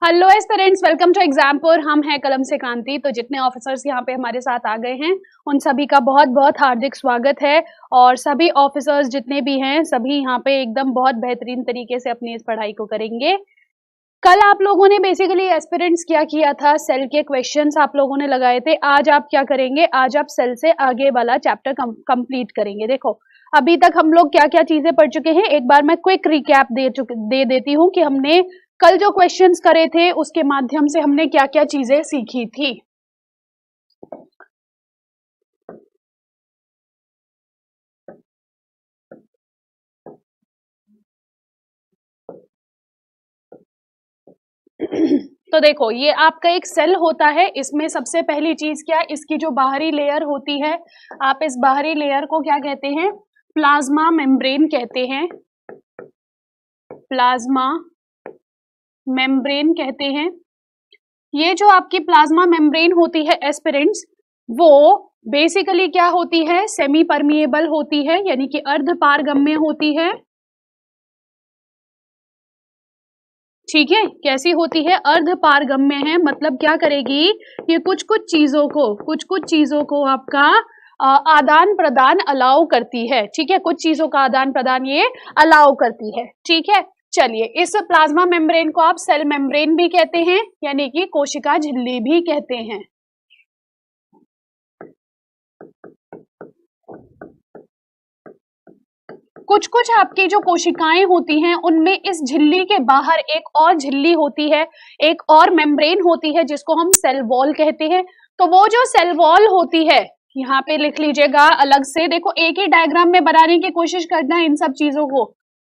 Hello aspirants, welcome to Exampur. हम हैं कलम से क्रांति। तो जितने ऑफिसर्स यहाँ पे हमारे साथ आ गए हैं उन सभी का बहुत बहुत हार्दिक स्वागत है। और सभी ऑफिसर्स जितने भी हैं सभी यहाँ पे एकदम बहुत बेहतरीन तरीके से अपनी इस पढ़ाई को करेंगे। कल आप लोगों ने बेसिकली एस्पिरेंट्स क्या किया था, सेल के क्वेश्चंस आप लोगों ने लगाए थे। आज आप क्या करेंगे, आज आप सेल से आगे वाला चैप्टर कंप्लीट करेंगे। देखो अभी तक हम लोग क्या क्या चीजें पढ़ चुके हैं, एक बार मैं क्विक रिकैप दे देती हूँ कि हमने कल जो क्वेश्चंस करे थे उसके माध्यम से हमने क्या क्या चीजें सीखी थी। तो देखो ये आपका एक सेल होता है। इसमें सबसे पहली चीज क्या, इसकी जो बाहरी लेयर होती है, आप इस बाहरी लेयर को क्या कहते हैं, प्लाज्मा मेम्ब्रेन कहते हैं। प्लाज्मा मेम्ब्रेन कहते हैं। ये जो आपकी प्लाज्मा मेम्ब्रेन होती है एस्पिरेंट्स, वो बेसिकली क्या होती है, सेमी परमिएबल होती है, यानी कि अर्ध पारगम्य होती है। ठीक है, कैसी होती है, अर्ध पारगम्य है। मतलब क्या करेगी, ये कुछ कुछ चीजों को आपका आदान प्रदान अलाउ करती है। ठीक है, कुछ चीजों का आदान प्रदान ये अलाउ करती है। ठीक है, चलिए इस प्लाज्मा मेम्ब्रेन को आप सेल मेम्ब्रेन भी कहते हैं, यानी कि कोशिका झिल्ली भी कहते हैं। कुछ कुछ आपकी जो कोशिकाएं होती हैं उनमें इस झिल्ली के बाहर एक और झिल्ली होती है, एक और मेम्ब्रेन होती है जिसको हम सेल वॉल कहते हैं। तो वो जो सेल वॉल होती है, यहाँ पे लिख लीजिएगा अलग से। देखो एक ही डायग्राम में बनाने की कोशिश करना है इन सब चीजों को।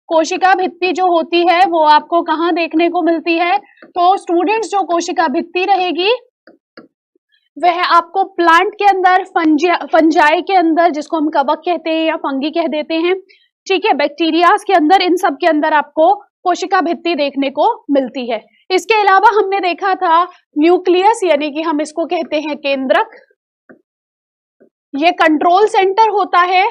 कोशिका भित्ति जो होती है वो आपको कहाँ देखने को मिलती है, तो स्टूडेंट्स जो कोशिका भित्ति रहेगी वह आपको प्लांट के अंदर, फंजाई के अंदर, जिसको हम कवक कहते हैं या फंगी कह देते हैं, ठीक है, बैक्टीरियाज के अंदर, इन सब के अंदर आपको कोशिका भित्ति देखने को मिलती है। इसके अलावा हमने देखा था न्यूक्लियस, यानी कि हम इसको कहते हैं केंद्रक। ये कंट्रोल सेंटर होता है,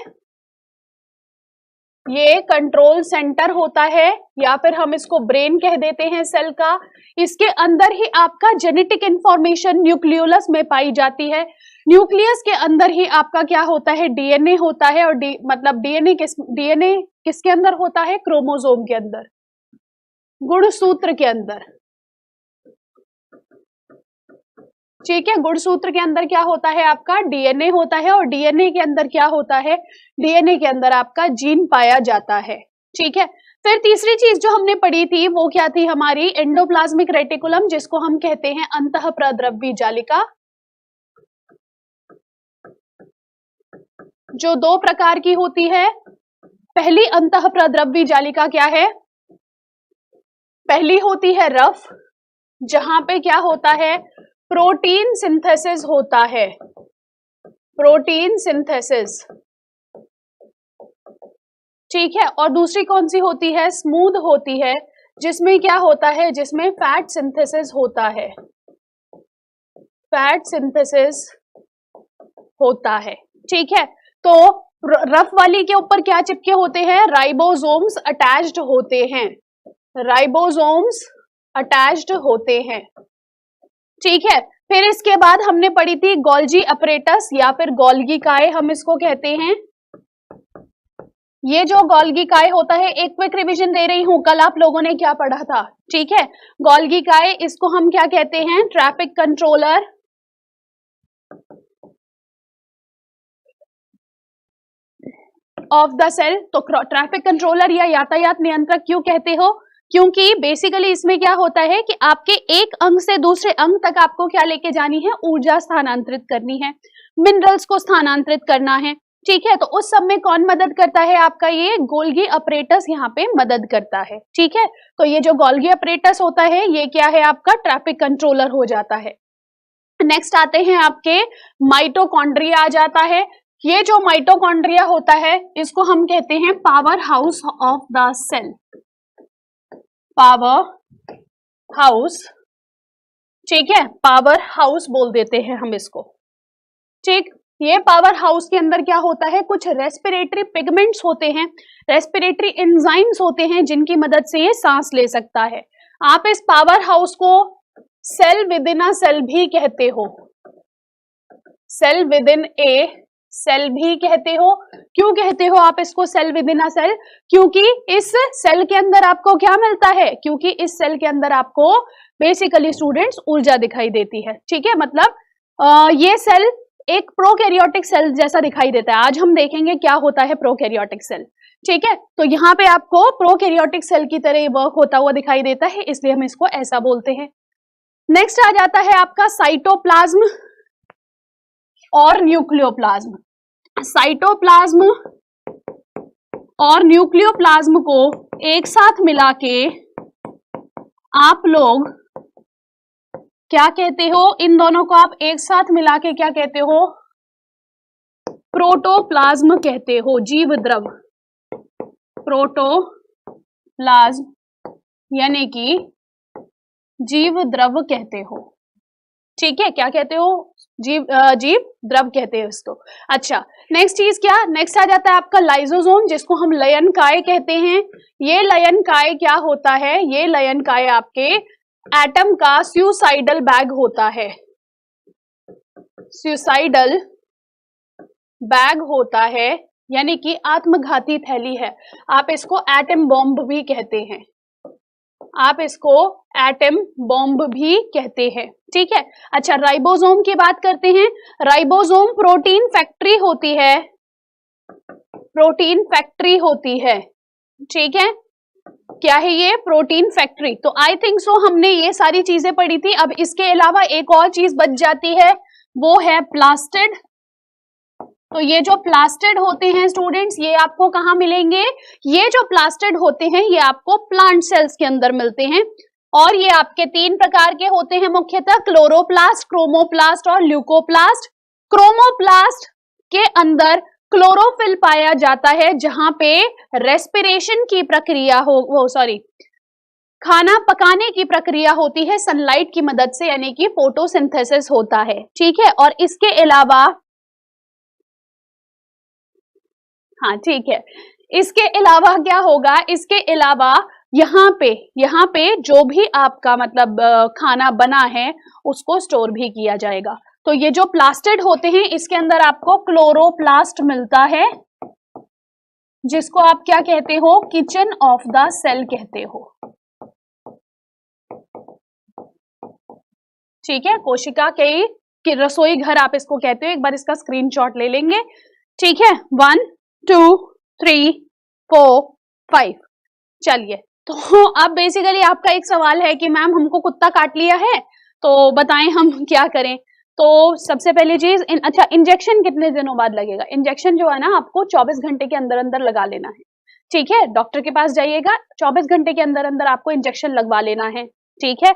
ये कंट्रोल सेंटर होता है, या फिर हम इसको ब्रेन कह देते हैं सेल का। इसके अंदर ही आपका जेनेटिक इंफॉर्मेशन न्यूक्लियोलस में पाई जाती है। न्यूक्लियस के अंदर ही आपका क्या होता है, डीएनए होता है। और मतलब डीएनए किसके अंदर होता है, क्रोमोसोम के अंदर, गुणसूत्र के अंदर। ठीक है, गुणसूत्र के अंदर क्या होता है, आपका डीएनए होता है। और डीएनए के अंदर क्या होता है, डीएनए के अंदर आपका जीन पाया जाता है। ठीक है, फिर तीसरी चीज जो हमने पढ़ी थी वो क्या थी, हमारी एंडोप्लाज्मिक रेटिकुलम, जिसको हम कहते हैं अंतःप्रद्रव्य जालिका, जो दो प्रकार की होती है। पहली अंतःप्रद्रव्य जालिका क्या है, पहली होती है रफ, जहां पे क्या होता है, प्रोटीन सिंथेसिस होता है, प्रोटीन सिंथेसिस। ठीक है, और दूसरी कौन सी होती है, स्मूथ होती है, जिसमें क्या होता है, जिसमें फैट सिंथेसिस होता है, फैट सिंथेसिस होता है। ठीक है, तो रफ वाली के ऊपर क्या चिपके होते हैं, राइबोसोम्स अटैच्ड होते हैं, राइबोसोम्स अटैच्ड होते हैं। ठीक है, फिर इसके बाद हमने पढ़ी थी गोल्गी अपरेटस या फिर गोल्गी काय, हम इसको कहते हैं। ये जो गोल्गी काय होता है, एक क्विक रिवीजन दे रही हूं, कल आप लोगों ने क्या पढ़ा था। ठीक है, गोल्गी काय, इसको हम क्या कहते हैं, traffic controller, of the cell. तो ट्रैफिक कंट्रोलर या यातायात नियंत्रक क्यों कहते हो, क्योंकि बेसिकली इसमें क्या होता है कि आपके एक अंग से दूसरे अंग तक आपको क्या लेके जानी है, ऊर्जा स्थानांतरित करनी है, मिनरल्स को स्थानांतरित करना है। ठीक है, तो उस सब में कौन मदद करता है, आपका ये गोल्गी अपरेटस यहाँ पे मदद करता है। ठीक है, तो ये जो गोल्गी अपरेटस होता है ये क्या है, आपका ट्रैफिक कंट्रोलर हो जाता है। नेक्स्ट आते हैं आपके माइटोकॉन्ड्रिया आ जाता है। ये जो माइटोकॉन्ड्रिया होता है इसको हम कहते हैं power house of the cell, power house. ठीक है, पावर हाउस बोल देते हैं हम इसको। ठीक, ये पावर हाउस के अंदर क्या होता है, कुछ रेस्पिरेटरी पिगमेंट्स होते हैं, रेस्पिरेटरी एंजाइम्स होते हैं, जिनकी मदद से ये सांस ले सकता है। आप इस पावर हाउस को cell within a cell भी कहते हो, cell within a cell भी कहते हो। क्यों कहते हो आप इसको cell within a cell? क्योंकि इस सेल के अंदर आपको क्या मिलता है, क्योंकि इस सेल के अंदर आपको बेसिकली स्टूडेंट्स ऊर्जा दिखाई देती है। ठीक है, मतलब ये सेल एक प्रोकैरियोटिक सेल जैसा दिखाई देता है। आज हम देखेंगे क्या होता है प्रोकैरियोटिक सेल। ठीक है, तो यहाँ पे आपको प्रोकैरियोटिक सेल की तरह वर्क होता हुआ दिखाई देता है, इसलिए हम इसको ऐसा बोलते हैं। नेक्स्ट आ जाता है आपका साइटोप्लाज्म और न्यूक्लियोप्लाज्म। साइटोप्लाज्म और न्यूक्लियोप्लाज्म को एक साथ मिला के आप लोग क्या कहते हो? इन दोनों को आप एक साथ मिला के क्या कहते हो? प्रोटोप्लाज्म कहते हो, जीव द्रव। प्रोटोप्लाज्म यानी कि जीव द्रव कहते हो। ठीक है, क्या कहते हो? जीव द्रव कहते हैं इसको। अच्छा, नेक्स्ट चीज क्या? नेक्स्ट आ जाता है आपका लाइसोसोम, जिसको हम लयनकाय कहते हैं। ये लयनकाय क्या होता है? ये लयनकाय आपके एटम का सुसाइडल बैग होता है, सुसाइडल बैग होता है, यानी कि आत्मघाती थैली है। आप इसको एटम बॉम्ब भी कहते हैं, आप इसको एटम बॉम्ब भी कहते हैं। ठीक है, अच्छा राइबोसोम की बात करते हैं। राइबोसोम प्रोटीन फैक्ट्री होती है, प्रोटीन फैक्ट्री होती है। ठीक है, क्या है ये? Protein factory. तो आई थिंक सो हमने ये सारी चीजें पढ़ी थी। अब इसके अलावा एक और चीज बच जाती है, वो है प्लास्टिड। तो ये जो प्लास्टिड होते हैं स्टूडेंट्स, ये आपको कहाँ मिलेंगे? ये जो प्लास्टिड होते हैं ये आपको प्लांट सेल्स के अंदर मिलते हैं, और ये आपके 3 प्रकार के होते हैं मुख्यतः, क्लोरोप्लास्ट, क्रोमोप्लास्ट और ल्यूकोप्लास्ट। क्रोमोप्लास्ट के अंदर क्लोरोफिल पाया जाता है, जहां पे रेस्पिरेशन की प्रक्रिया खाना पकाने की प्रक्रिया होती है सनलाइट की मदद से, यानी कि फोटोसिंथेसिस होता है। ठीक है, और इसके अलावा हाँ ठीक है, इसके अलावा क्या होगा? इसके अलावा यहाँ पे जो भी आपका मतलब खाना बना है उसको स्टोर भी किया जाएगा। तो ये जो प्लास्टिड होते हैं इसके अंदर आपको क्लोरोप्लास्ट मिलता है, जिसको आप क्या कहते हो? किचन ऑफ द सेल कहते हो। ठीक है, कोशिका के रसोई घर आप इसको कहते हो। एक बार इसका स्क्रीनशॉट ले लेंगे। ठीक है, 1 2 3 4 5। चलिए, तो अब बेसिकली आपका एक सवाल है कि मैम हमको कुत्ता काट लिया है, तो बताएं हम क्या करें। तो सबसे पहली चीज अच्छा, इंजेक्शन कितने दिनों बाद लगेगा? इंजेक्शन जो है ना आपको 24 घंटे के अंदर अंदर लगा लेना है। ठीक है, डॉक्टर के पास जाइएगा, 24 घंटे के अंदर अंदर आपको इंजेक्शन लगवा लेना है। ठीक है,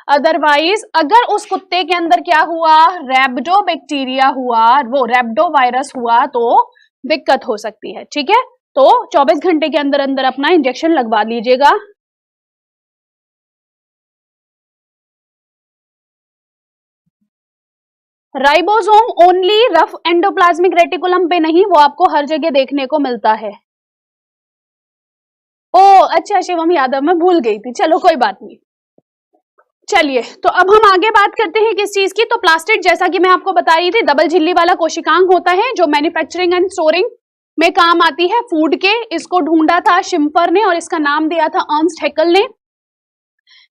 अदरवाइज अगर उस कुत्ते के अंदर क्या हुआ? रैबिडो बैक्टीरिया हुआ, वो रैबिडो वायरस हुआ, तो दिक्कत हो सकती है। ठीक है, तो 24 घंटे के अंदर अंदर अपना इंजेक्शन लगवा लीजिएगा। Ribosome only rough endoplasmic reticulum पे नहीं, वो आपको हर जगह देखने को मिलता है। ओ अच्छा शिवम यादव, मैं भूल गई थी, चलो कोई बात नहीं। चलिए, तो अब हम आगे बात करते हैं किस चीज की। तो प्लास्टिड, जैसा कि मैं आपको बता रही थी, डबल झिल्ली वाला कोशिकांग होता है जो मैन्युफैक्चरिंग एंड स्टोरिंग में काम आती है फूड के। इसको ढूंढा था शिम्पर ने और इसका नाम दिया था अर्नस्ट हैकेल ने।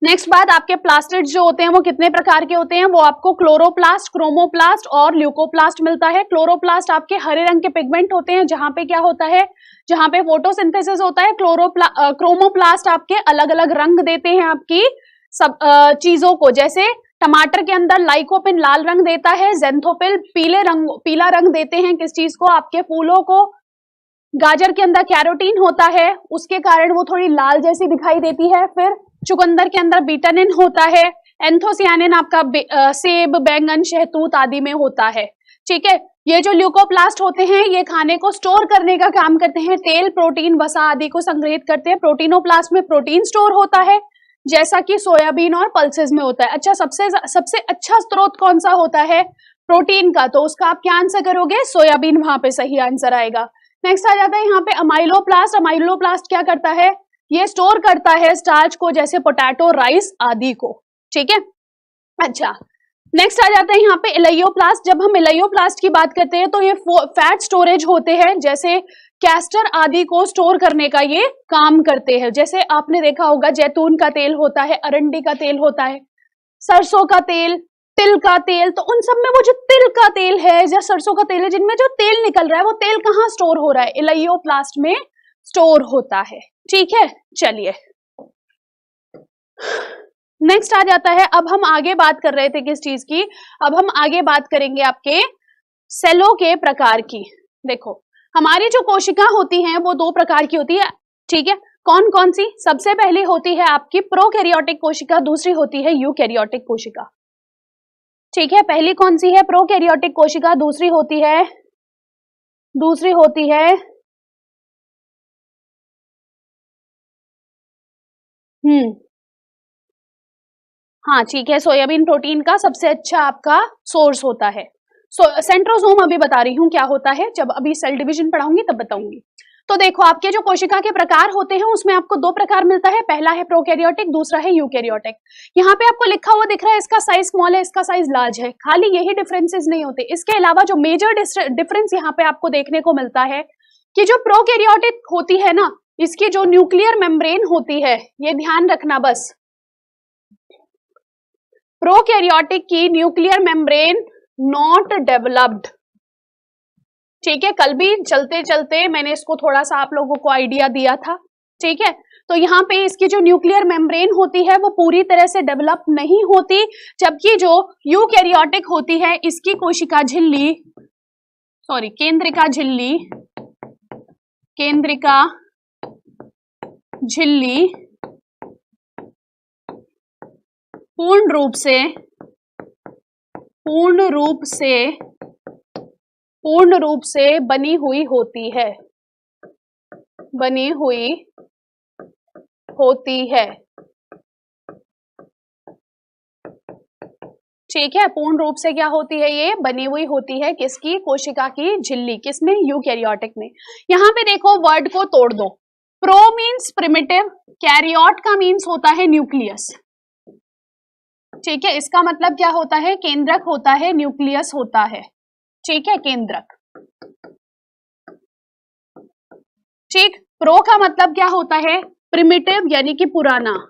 नेक्स्ट बात, आपके प्लास्टिड जो होते हैं वो कितने प्रकार के होते हैं? वो आपको क्लोरोप्लास्ट, क्रोमोप्लास्ट और ल्यूकोप्लास्ट मिलता है। क्लोरोप्लास्ट आपके हरे रंग के पिगमेंट होते हैं, जहां पे क्या होता है? जहां पे फोटोसिंथेसिस होता है। क्रोमोप्लास्ट आपके अलग अलग रंग देते हैं आपकी सब चीजों को, जैसे टमाटर के अंदर लाइकोपिन लाल रंग देता है, ज़ेंथोफिल पीला रंग देते हैं किस चीज को? आपके फूलों को। गाजर के अंदर कैरोटीन होता है, उसके कारण वो थोड़ी लाल जैसी दिखाई देती है। फिर चुकंदर के अंदर बीटानिन होता है। एंथोसियानिन आपका सेब, बैंगन, शहतूत आदि में होता है। ठीक है, ये जो ल्यूकोप्लास्ट होते हैं ये खाने को स्टोर करने का काम करते हैं, तेल, प्रोटीन, वसा आदि को संग्रहित करते हैं। प्रोटीनोप्लास्ट में प्रोटीन स्टोर होता है, जैसा कि सोयाबीन और पल्सेस में होता है। अच्छा, सबसे अच्छा स्रोत कौन सा होता है प्रोटीन का? तो उसका आप क्या आंसर करोगे? सोयाबीन वहां पे सही आंसर आएगा। नेक्स्ट आ जाता है यहाँ पे अमाइलोप्लास्ट। अमाइलोप्लास्ट क्या करता है? ये स्टोर करता है स्टार्च को, जैसे पोटैटो, राइस आदि को। ठीक है, अच्छा नेक्स्ट आ जाता है यहाँ पे इलेयोप्लास्ट। जब हम इलेयोप्लास्ट की बात करते हैं तो ये फैट स्टोरेज होते हैं, जैसे कैस्टर आदि को स्टोर करने का ये काम करते हैं। जैसे आपने देखा होगा जैतून का तेल होता है, अरंडी का तेल होता है, सरसों का तेल, तिल का तेल, तो उन सब में वो जो तिल का तेल है या सरसों का तेल है, जिनमें जो तेल निकल रहा है वो तेल कहाँ स्टोर हो रहा है? इलेयोप्लास्ट में स्टोर होता है। ठीक है, चलिए नेक्स्ट आ जाता है। अब हम आगे बात कर रहे थे किस चीज की, अब हम आगे बात करेंगे आपके सेलों के प्रकार की। देखो हमारी जो कोशिका होती हैं वो 2 प्रकार की होती है। ठीक है, कौन कौन सी? सबसे पहली होती है आपकी प्रोकैरियोटिक कोशिका, दूसरी होती है यूकैरियोटिक कोशिका। ठीक है, पहली कौन सी है? प्रोकैरियोटिक कोशिका, दूसरी होती है हाँ ठीक है, सोयाबीन प्रोटीन का सबसे अच्छा आपका सोर्स होता है। सेंट्रोसोम अभी बता रही हूँ क्या होता है, जब अभी सेल डिवीजन पढ़ाऊंगी तब बताऊंगी। तो देखो आपके जो कोशिका के प्रकार होते हैं उसमें आपको 2 प्रकार मिलता है, पहला है प्रोकैरियोटिक, दूसरा है यूकैरियोटिक। यहाँ पे आपको लिखा हुआ दिख रहा है इसका साइज स्मॉल है, इसका साइज लार्ज है, खाली यही डिफरेंसेस नहीं होते। इसके अलावा जो मेजर डिफरेंस यहाँ पे आपको देखने को मिलता है कि जो प्रोकैरियोटिक होती है ना, इसकी जो न्यूक्लियर मेम्ब्रेन होती है, ये ध्यान रखना बस, प्रोकैरियोटिक की न्यूक्लियर मेम्ब्रेन नॉट डेवलप्ड। ठीक है, कल भी चलते चलते मैंने इसको थोड़ा सा आप लोगों को आइडिया दिया था। ठीक है, तो यहाँ पे इसकी जो न्यूक्लियर मेम्ब्रेन होती है वो पूरी तरह से डेवलप नहीं होती, जबकि जो यूकैरियोटिक होती है इसकी कोशिका झिल्ली, सॉरी केंद्रिका झिल्ली पूर्ण रूप से बनी हुई होती है। ठीक है, पूर्ण रूप से क्या होती है? ये बनी हुई होती है किसकी? कोशिका की झिल्ली। किसमें? यूकैरियोटिक में। यहाँ पे देखो वर्ड को तोड़ दो, प्रो मीन्स प्रिमिटिव, कैरियोट का मीन्स होता है न्यूक्लियस। ठीक है, इसका मतलब क्या होता है? केंद्रक होता है, न्यूक्लियस होता है। ठीक है, केंद्रक। ठीक, प्रो का मतलब क्या होता है? प्रिमिटिव यानी कि पुराना।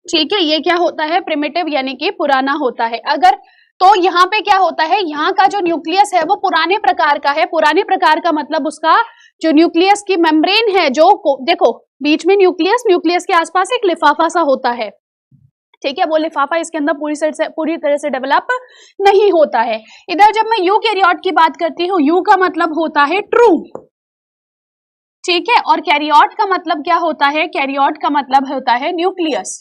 ठीक है, ये क्या होता है? प्रिमिटिव यानी कि पुराना होता है। अगर तो यहाँ पे क्या होता है? यहाँ का जो न्यूक्लियस है वो पुराने प्रकार का है। पुराने प्रकार का मतलब उसका जो न्यूक्लियस की मेम्ब्रेन है, जो देखो बीच में न्यूक्लियस के आसपास एक लिफाफा सा होता है। ठीक है, वो लिफाफा इसके अंदर पूरी तरह से डेवलप नहीं होता है। इधर जब मैं यूकैरियोट की बात करती हूँ, यू का मतलब होता है ट्रू। ठीक है, और कैरियोट का मतलब क्या होता है? कैरियोट का मतलब होता है न्यूक्लियस।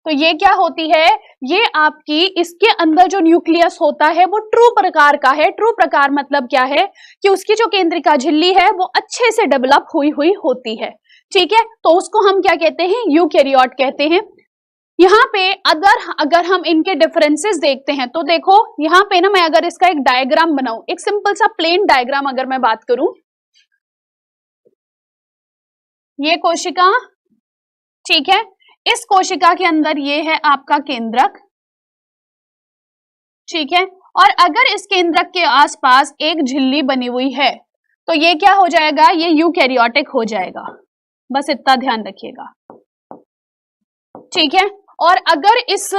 तो ये क्या होती है? ये आपकी इसके अंदर जो न्यूक्लियस होता है वो ट्रू प्रकार का है। ट्रू प्रकार मतलब क्या है? कि उसकी जो केंद्रिका झिल्ली है वो अच्छे से डेवलप हुई होती है। ठीक है, तो उसको हम क्या कहते हैं? यूकैरियोट कहते हैं। यहाँ पे अगर हम इनके डिफरेंसेस देखते हैं तो देखो यहाँ पे ना, मैं अगर इसका एक डायग्राम बनाऊं, एक सिंपल सा प्लेन डायग्राम अगर मैं बात करूं, ये कोशिका, ठीक है, इस कोशिका के अंदर ये है आपका केंद्रक। ठीक है, और अगर इस केंद्रक के आसपास एक झिल्ली बनी हुई है तो ये क्या हो जाएगा? ये यूकैरियोटिक हो जाएगा। बस इतना ध्यान रखिएगा। ठीक है, और अगर इस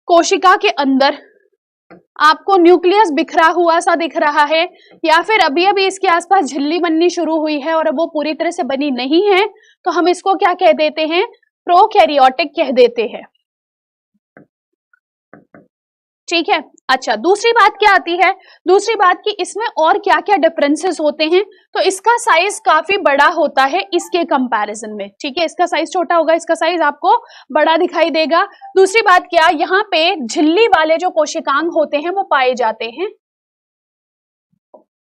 कोशिका के अंदर आपको न्यूक्लियस बिखरा हुआ सा दिख रहा है, या फिर अभी अभी इसके आसपास झिल्ली बननी शुरू हुई है और वो पूरी तरह से बनी नहीं है, तो हम इसको क्या कह देते हैं? प्रोकैरियोटिक कह देते हैं। ठीक है, अच्छा दूसरी बात क्या आती है? दूसरी बात कि इसमें और क्या क्या डिफरेंसेस होते हैं। तो इसका साइज काफी बड़ा होता है इसके कंपैरिजन में। ठीक है, इसका साइज छोटा होगा, इसका साइज आपको बड़ा दिखाई देगा। दूसरी बात क्या, यहाँ पे झिल्ली वाले जो कोशिकांग होते हैं वो पाए जाते हैं।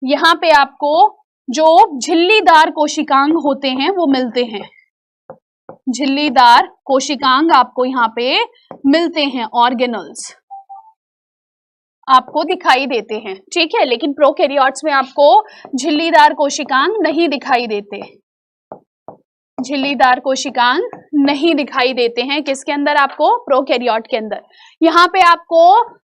यहाँ पे आपको जो झिल्लीदार कोशिकांग होते हैं वो मिलते हैं। झिल्लीदार कोशिकांग आपको यहाँ पे मिलते हैं, ऑर्गेनल्स। आपको दिखाई देते हैं, ठीक है। लेकिन प्रोकैरियोट्स में आपको झिल्लीदार कोशिकांग नहीं दिखाई देते, झिल्लीदार कोशिकांग नहीं दिखाई देते हैं। किसके अंदर? आपको प्रोकैरियोट के अंदर। यहाँ पे आपको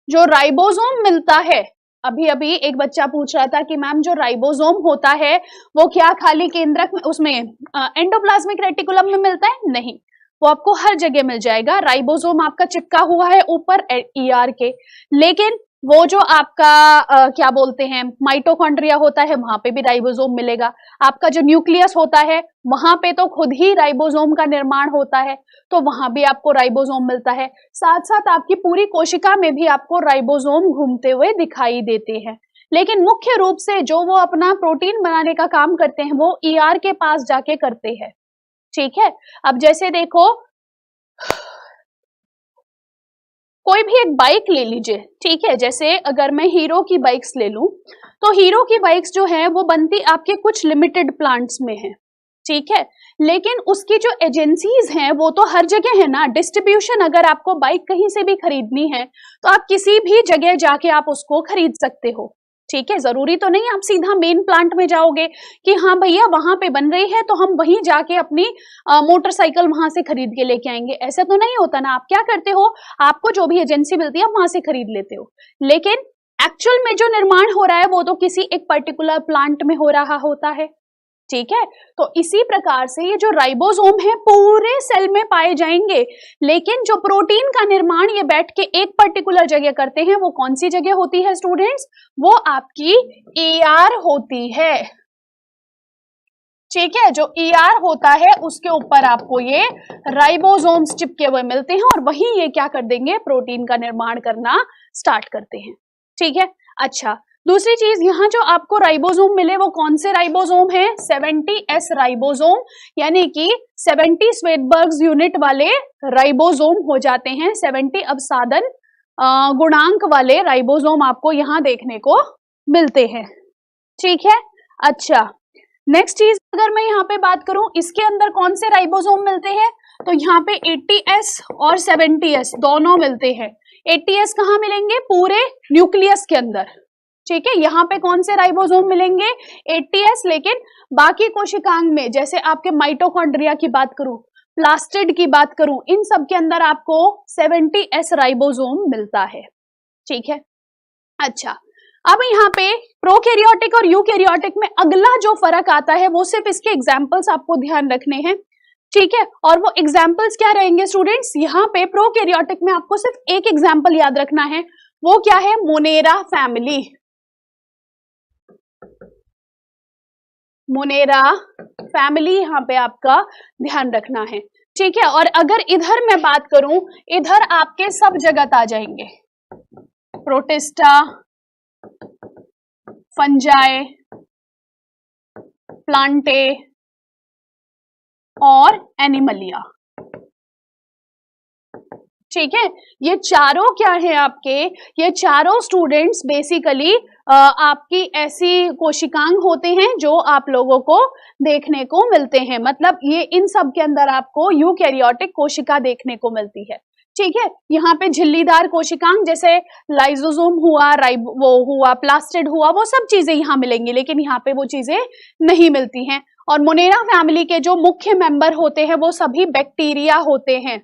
जो राइबोसोम मिलता है, अभी अभी एक बच्चा पूछ रहा था कि मैम जो राइबोसोम होता है वो क्या खाली केंद्रक में, उसमें एंडोप्लाज्मिक रेटिकुलम में मिलता है? नहीं, वो आपको हर जगह मिल जाएगा। राइबोसोम आपका चिपका हुआ है ऊपर ईआर के, लेकिन वो जो आपका क्या बोलते हैं माइटोकॉन्ड्रिया होता है, वहां पे भी राइबोसोम मिलेगा। आपका जो न्यूक्लियस होता है वहां पे तो खुद ही राइबोसोम का निर्माण होता है, तो वहां भी आपको राइबोसोम मिलता है। साथ साथ आपकी पूरी कोशिका में भी आपको राइबोसोम घूमते हुए दिखाई देते हैं। लेकिन मुख्य रूप से जो वो अपना प्रोटीन बनाने का काम करते हैं वो ईआर के पास जाके करते हैं, ठीक है। अब जैसे देखो, कोई भी एक बाइक ले लीजिए, ठीक है। जैसे अगर मैं हीरो की बाइक्स ले लूं, तो हीरो की बाइक्स जो है वो बनती आपके कुछ लिमिटेड प्लांट्स में है, ठीक है। लेकिन उसकी जो एजेंसीज हैं वो तो हर जगह है ना। डिस्ट्रीब्यूशन, अगर आपको बाइक कहीं से भी खरीदनी है तो आप किसी भी जगह जाके आप उसको खरीद सकते हो, ठीक है। जरूरी तो नहीं आप सीधा मेन प्लांट में जाओगे कि हाँ भैया वहां पे बन रही है तो हम वहीं जाके अपनी मोटरसाइकिल वहां से खरीद के लेके आएंगे, ऐसा तो नहीं होता ना। आप क्या करते हो, आपको जो भी एजेंसी मिलती है वहां से खरीद लेते हो, लेकिन एक्चुअल में जो निर्माण हो रहा है वो तो किसी एक पर्टिकुलर प्लांट में हो रहा होता है, ठीक है। तो इसी प्रकार से ये जो राइबोसोम है पूरे सेल में पाए जाएंगे, लेकिन जो प्रोटीन का निर्माण ये बैठ के एक पर्टिकुलर जगह करते हैं, वो कौन सी जगह होती है स्टूडेंट्स? वो आपकी ईआर होती है, ठीक है। जो ईआर होता है उसके ऊपर आपको ये राइबोसोम्स चिपके हुए मिलते हैं और वही ये क्या कर देंगे, प्रोटीन का निर्माण करना स्टार्ट करते हैं, ठीक है। अच्छा, दूसरी चीज, यहाँ जो आपको राइबोसोम मिले वो कौन से राइबोसोम है? 70S राइबोसोम, यानी कि 70 स्वेटबर्ग्स यूनिट वाले राइबोसोम हो जाते हैं। 70 अवसादन गुणांक वाले राइबोसोम आपको यहाँ देखने को मिलते हैं, ठीक है। अच्छा, नेक्स्ट चीज अगर मैं यहाँ पे बात करूं, इसके अंदर कौन से राइबोसोम मिलते हैं? तो यहाँ पे 80S और 70S दोनों मिलते हैं। 80S कहाँ मिलेंगे? पूरे न्यूक्लियस के अंदर, ठीक है। यहाँ पे कौन से राइबोसोम मिलेंगे? 80S। लेकिन बाकी कोशिकांग में, जैसे आपके माइटोकॉन्ड्रिया की बात करूं, प्लास्टिड की बात करूं, इन सब के अंदर आपको 70S राइबोसोम मिलता है, ठीक है। अच्छा, अब यहाँ पे प्रोकैरियोटिक और यूकैरियोटिक में अगला जो फर्क आता है वो सिर्फ इसके एग्जाम्पल्स आपको ध्यान रखने हैं, ठीक है। और वो एग्जाम्पल्स क्या रहेंगे स्टूडेंट्स? यहाँ पे प्रोकैरियोटिक में आपको सिर्फ एक एग्जाम्पल याद रखना है, वो क्या है? मोनेरा फैमिली, मोनेरा फैमिली यहाँ पे आपका ध्यान रखना है, ठीक है। और अगर इधर मैं बात करूं, इधर आपके सब जगत आ जाएंगे, प्रोटिस्टा, फंजाई, प्लांटे और एनिमलिया, ठीक है। ये चारों क्या है आपके? ये चारों स्टूडेंट्स बेसिकली आपकी ऐसी कोशिकांग होते हैं जो आप लोगों को देखने को मिलते हैं। मतलब ये इन सब के अंदर आपको यूकैरियोटिक कोशिका देखने को मिलती है, ठीक है। यहाँ पे झिल्लीदार कोशिकांग जैसे लाइसोसोम हुआ, वो हुआ, प्लास्टिड हुआ, वो सब चीजें यहाँ मिलेंगी, लेकिन यहाँ पे वो चीजें नहीं मिलती हैं। और मोनेरा फैमिली के जो मुख्य मेंबर होते हैं वो सभी बैक्टीरिया होते हैं,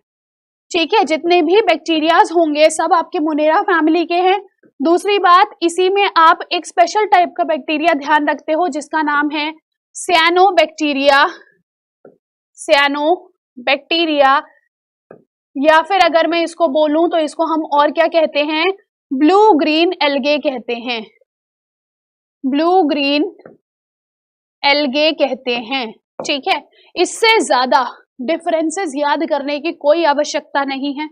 ठीक है। जितने भी बैक्टीरियाज होंगे सब आपके मोनेरा फैमिली के हैं। दूसरी बात, इसी में आप एक स्पेशल टाइप का बैक्टीरिया ध्यान रखते हो जिसका नाम है सियानोबैक्टीरिया, सियानोबैक्टीरिया, या फिर अगर मैं इसको बोलूं तो इसको हम और क्या कहते हैं? ब्लू ग्रीन एल्गे कहते हैं, ब्लू ग्रीन एल्गे कहते हैं, ठीक है। इससे ज्यादा डिफरेंसेस याद करने की कोई आवश्यकता नहीं है,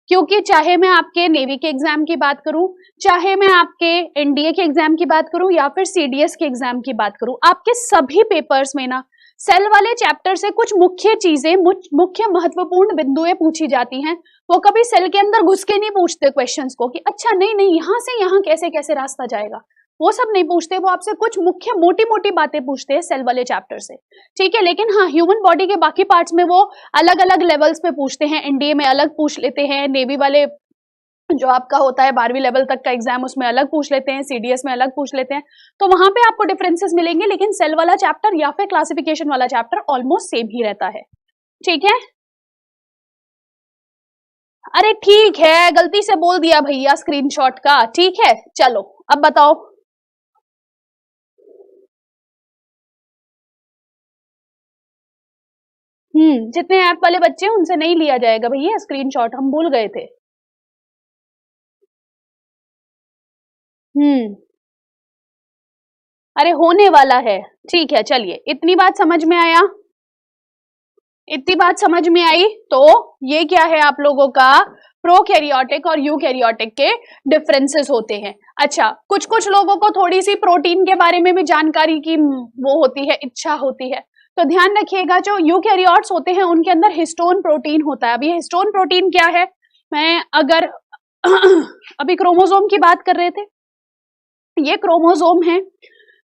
क्योंकि चाहे मैं आपके नेवी के एग्जाम की बात करूं, चाहे मैं आपके एनडीए के एग्जाम की बात करूं या फिर सीडीएस के एग्जाम की बात करूं, आपके सभी पेपर्स में ना सेल वाले चैप्टर से कुछ मुख्य चीजें, मुख्य महत्वपूर्ण बिंदुएं पूछी जाती हैं। वो कभी सेल के अंदर घुस के नहीं पूछते क्वेश्चंस को कि अच्छा नहीं यहाँ से यहाँ कैसे कैसे रास्ता जाएगा, वो सब नहीं पूछते। वो आपसे कुछ मुख्य मोटी मोटी बातें पूछते हैं सेल वाले चैप्टर से, ठीक है। लेकिन हाँ, ह्यूमन बॉडी के बाकी पार्ट्स में वो अलग अलग लेवल्स पे पूछते हैं। एनडीए में अलग पूछ लेते हैं, नेवी वाले जो आपका होता है 12वीं लेवल तक का एग्जाम, उसमें अलग पूछ लेते हैं, सीडीएस में अलग पूछ लेते हैं, तो वहां पे आपको डिफरेंसेस मिलेंगे, लेकिन सेल वाला चैप्टर या फिर क्लासिफिकेशन वाला चैप्टर ऑलमोस्ट सेम ही रहता है। ठीक है, अरे ठीक है, गलती से बोल दिया भैया स्क्रीनशॉट का। ठीक है, चलो अब बताओ। जितने ऐप वाले बच्चे हैं उनसे नहीं लिया जाएगा भैया स्क्रीनशॉट, हम भूल गए थे। अरे होने वाला है। ठीक है, चलिए इतनी बात समझ में आया, इतनी बात समझ में आई। तो ये क्या है आप लोगों का, प्रोकैरियोटिक और यूकैरियोटिक के डिफरेंसेस होते हैं। अच्छा, कुछ कुछ लोगों को थोड़ी सी प्रोटीन के बारे में भी जानकारी की वो होती है, इच्छा होती है, तो ध्यान रखिएगा जो यूकैरियोट्स होते हैं उनके अंदर हिस्टोन प्रोटीन होता है। अब ये हिस्टोन प्रोटीन क्या है, मैं अगर अभी क्रोमोसोम की बात कर रहे थे, ये क्रोमोसोम है।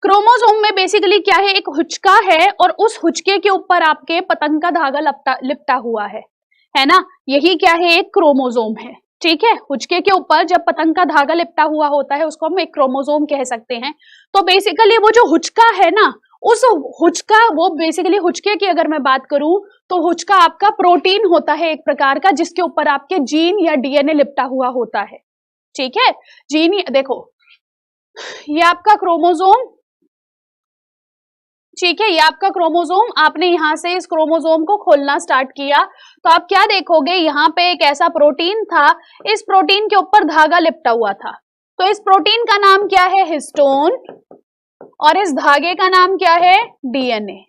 क्रोमोसोम में बेसिकली क्या है, एक हुचका है और उस हुचके के ऊपर आपके पतंग का धागा लिपटा हुआ है ना, यही क्या है, एक क्रोमोसोम है। ठीक है, हुचके के ऊपर जब पतंग का धागा लिपटा हुआ होता है उसको हम एक क्रोमोसोम कह सकते हैं। तो बेसिकली वो जो हुचका है ना, उस हुचका, वो बेसिकली हुचके की अगर मैं बात करूं तो हुचका आपका प्रोटीन होता है एक प्रकार का, जिसके ऊपर आपके जीन या डीएनए लिपटा हुआ होता है। ठीक है, जीन, देखो ये आपका क्रोमोसोम, ठीक है, ये आपका क्रोमोसोम, आपने यहां से इस क्रोमोसोम को खोलना स्टार्ट किया तो आप क्या देखोगे, यहाँ पे एक ऐसा प्रोटीन था, इस प्रोटीन के ऊपर धागा लिपटा हुआ था, तो इस प्रोटीन का नाम क्या है, हिस्टोन, और इस धागे का नाम क्या है, डीएनए।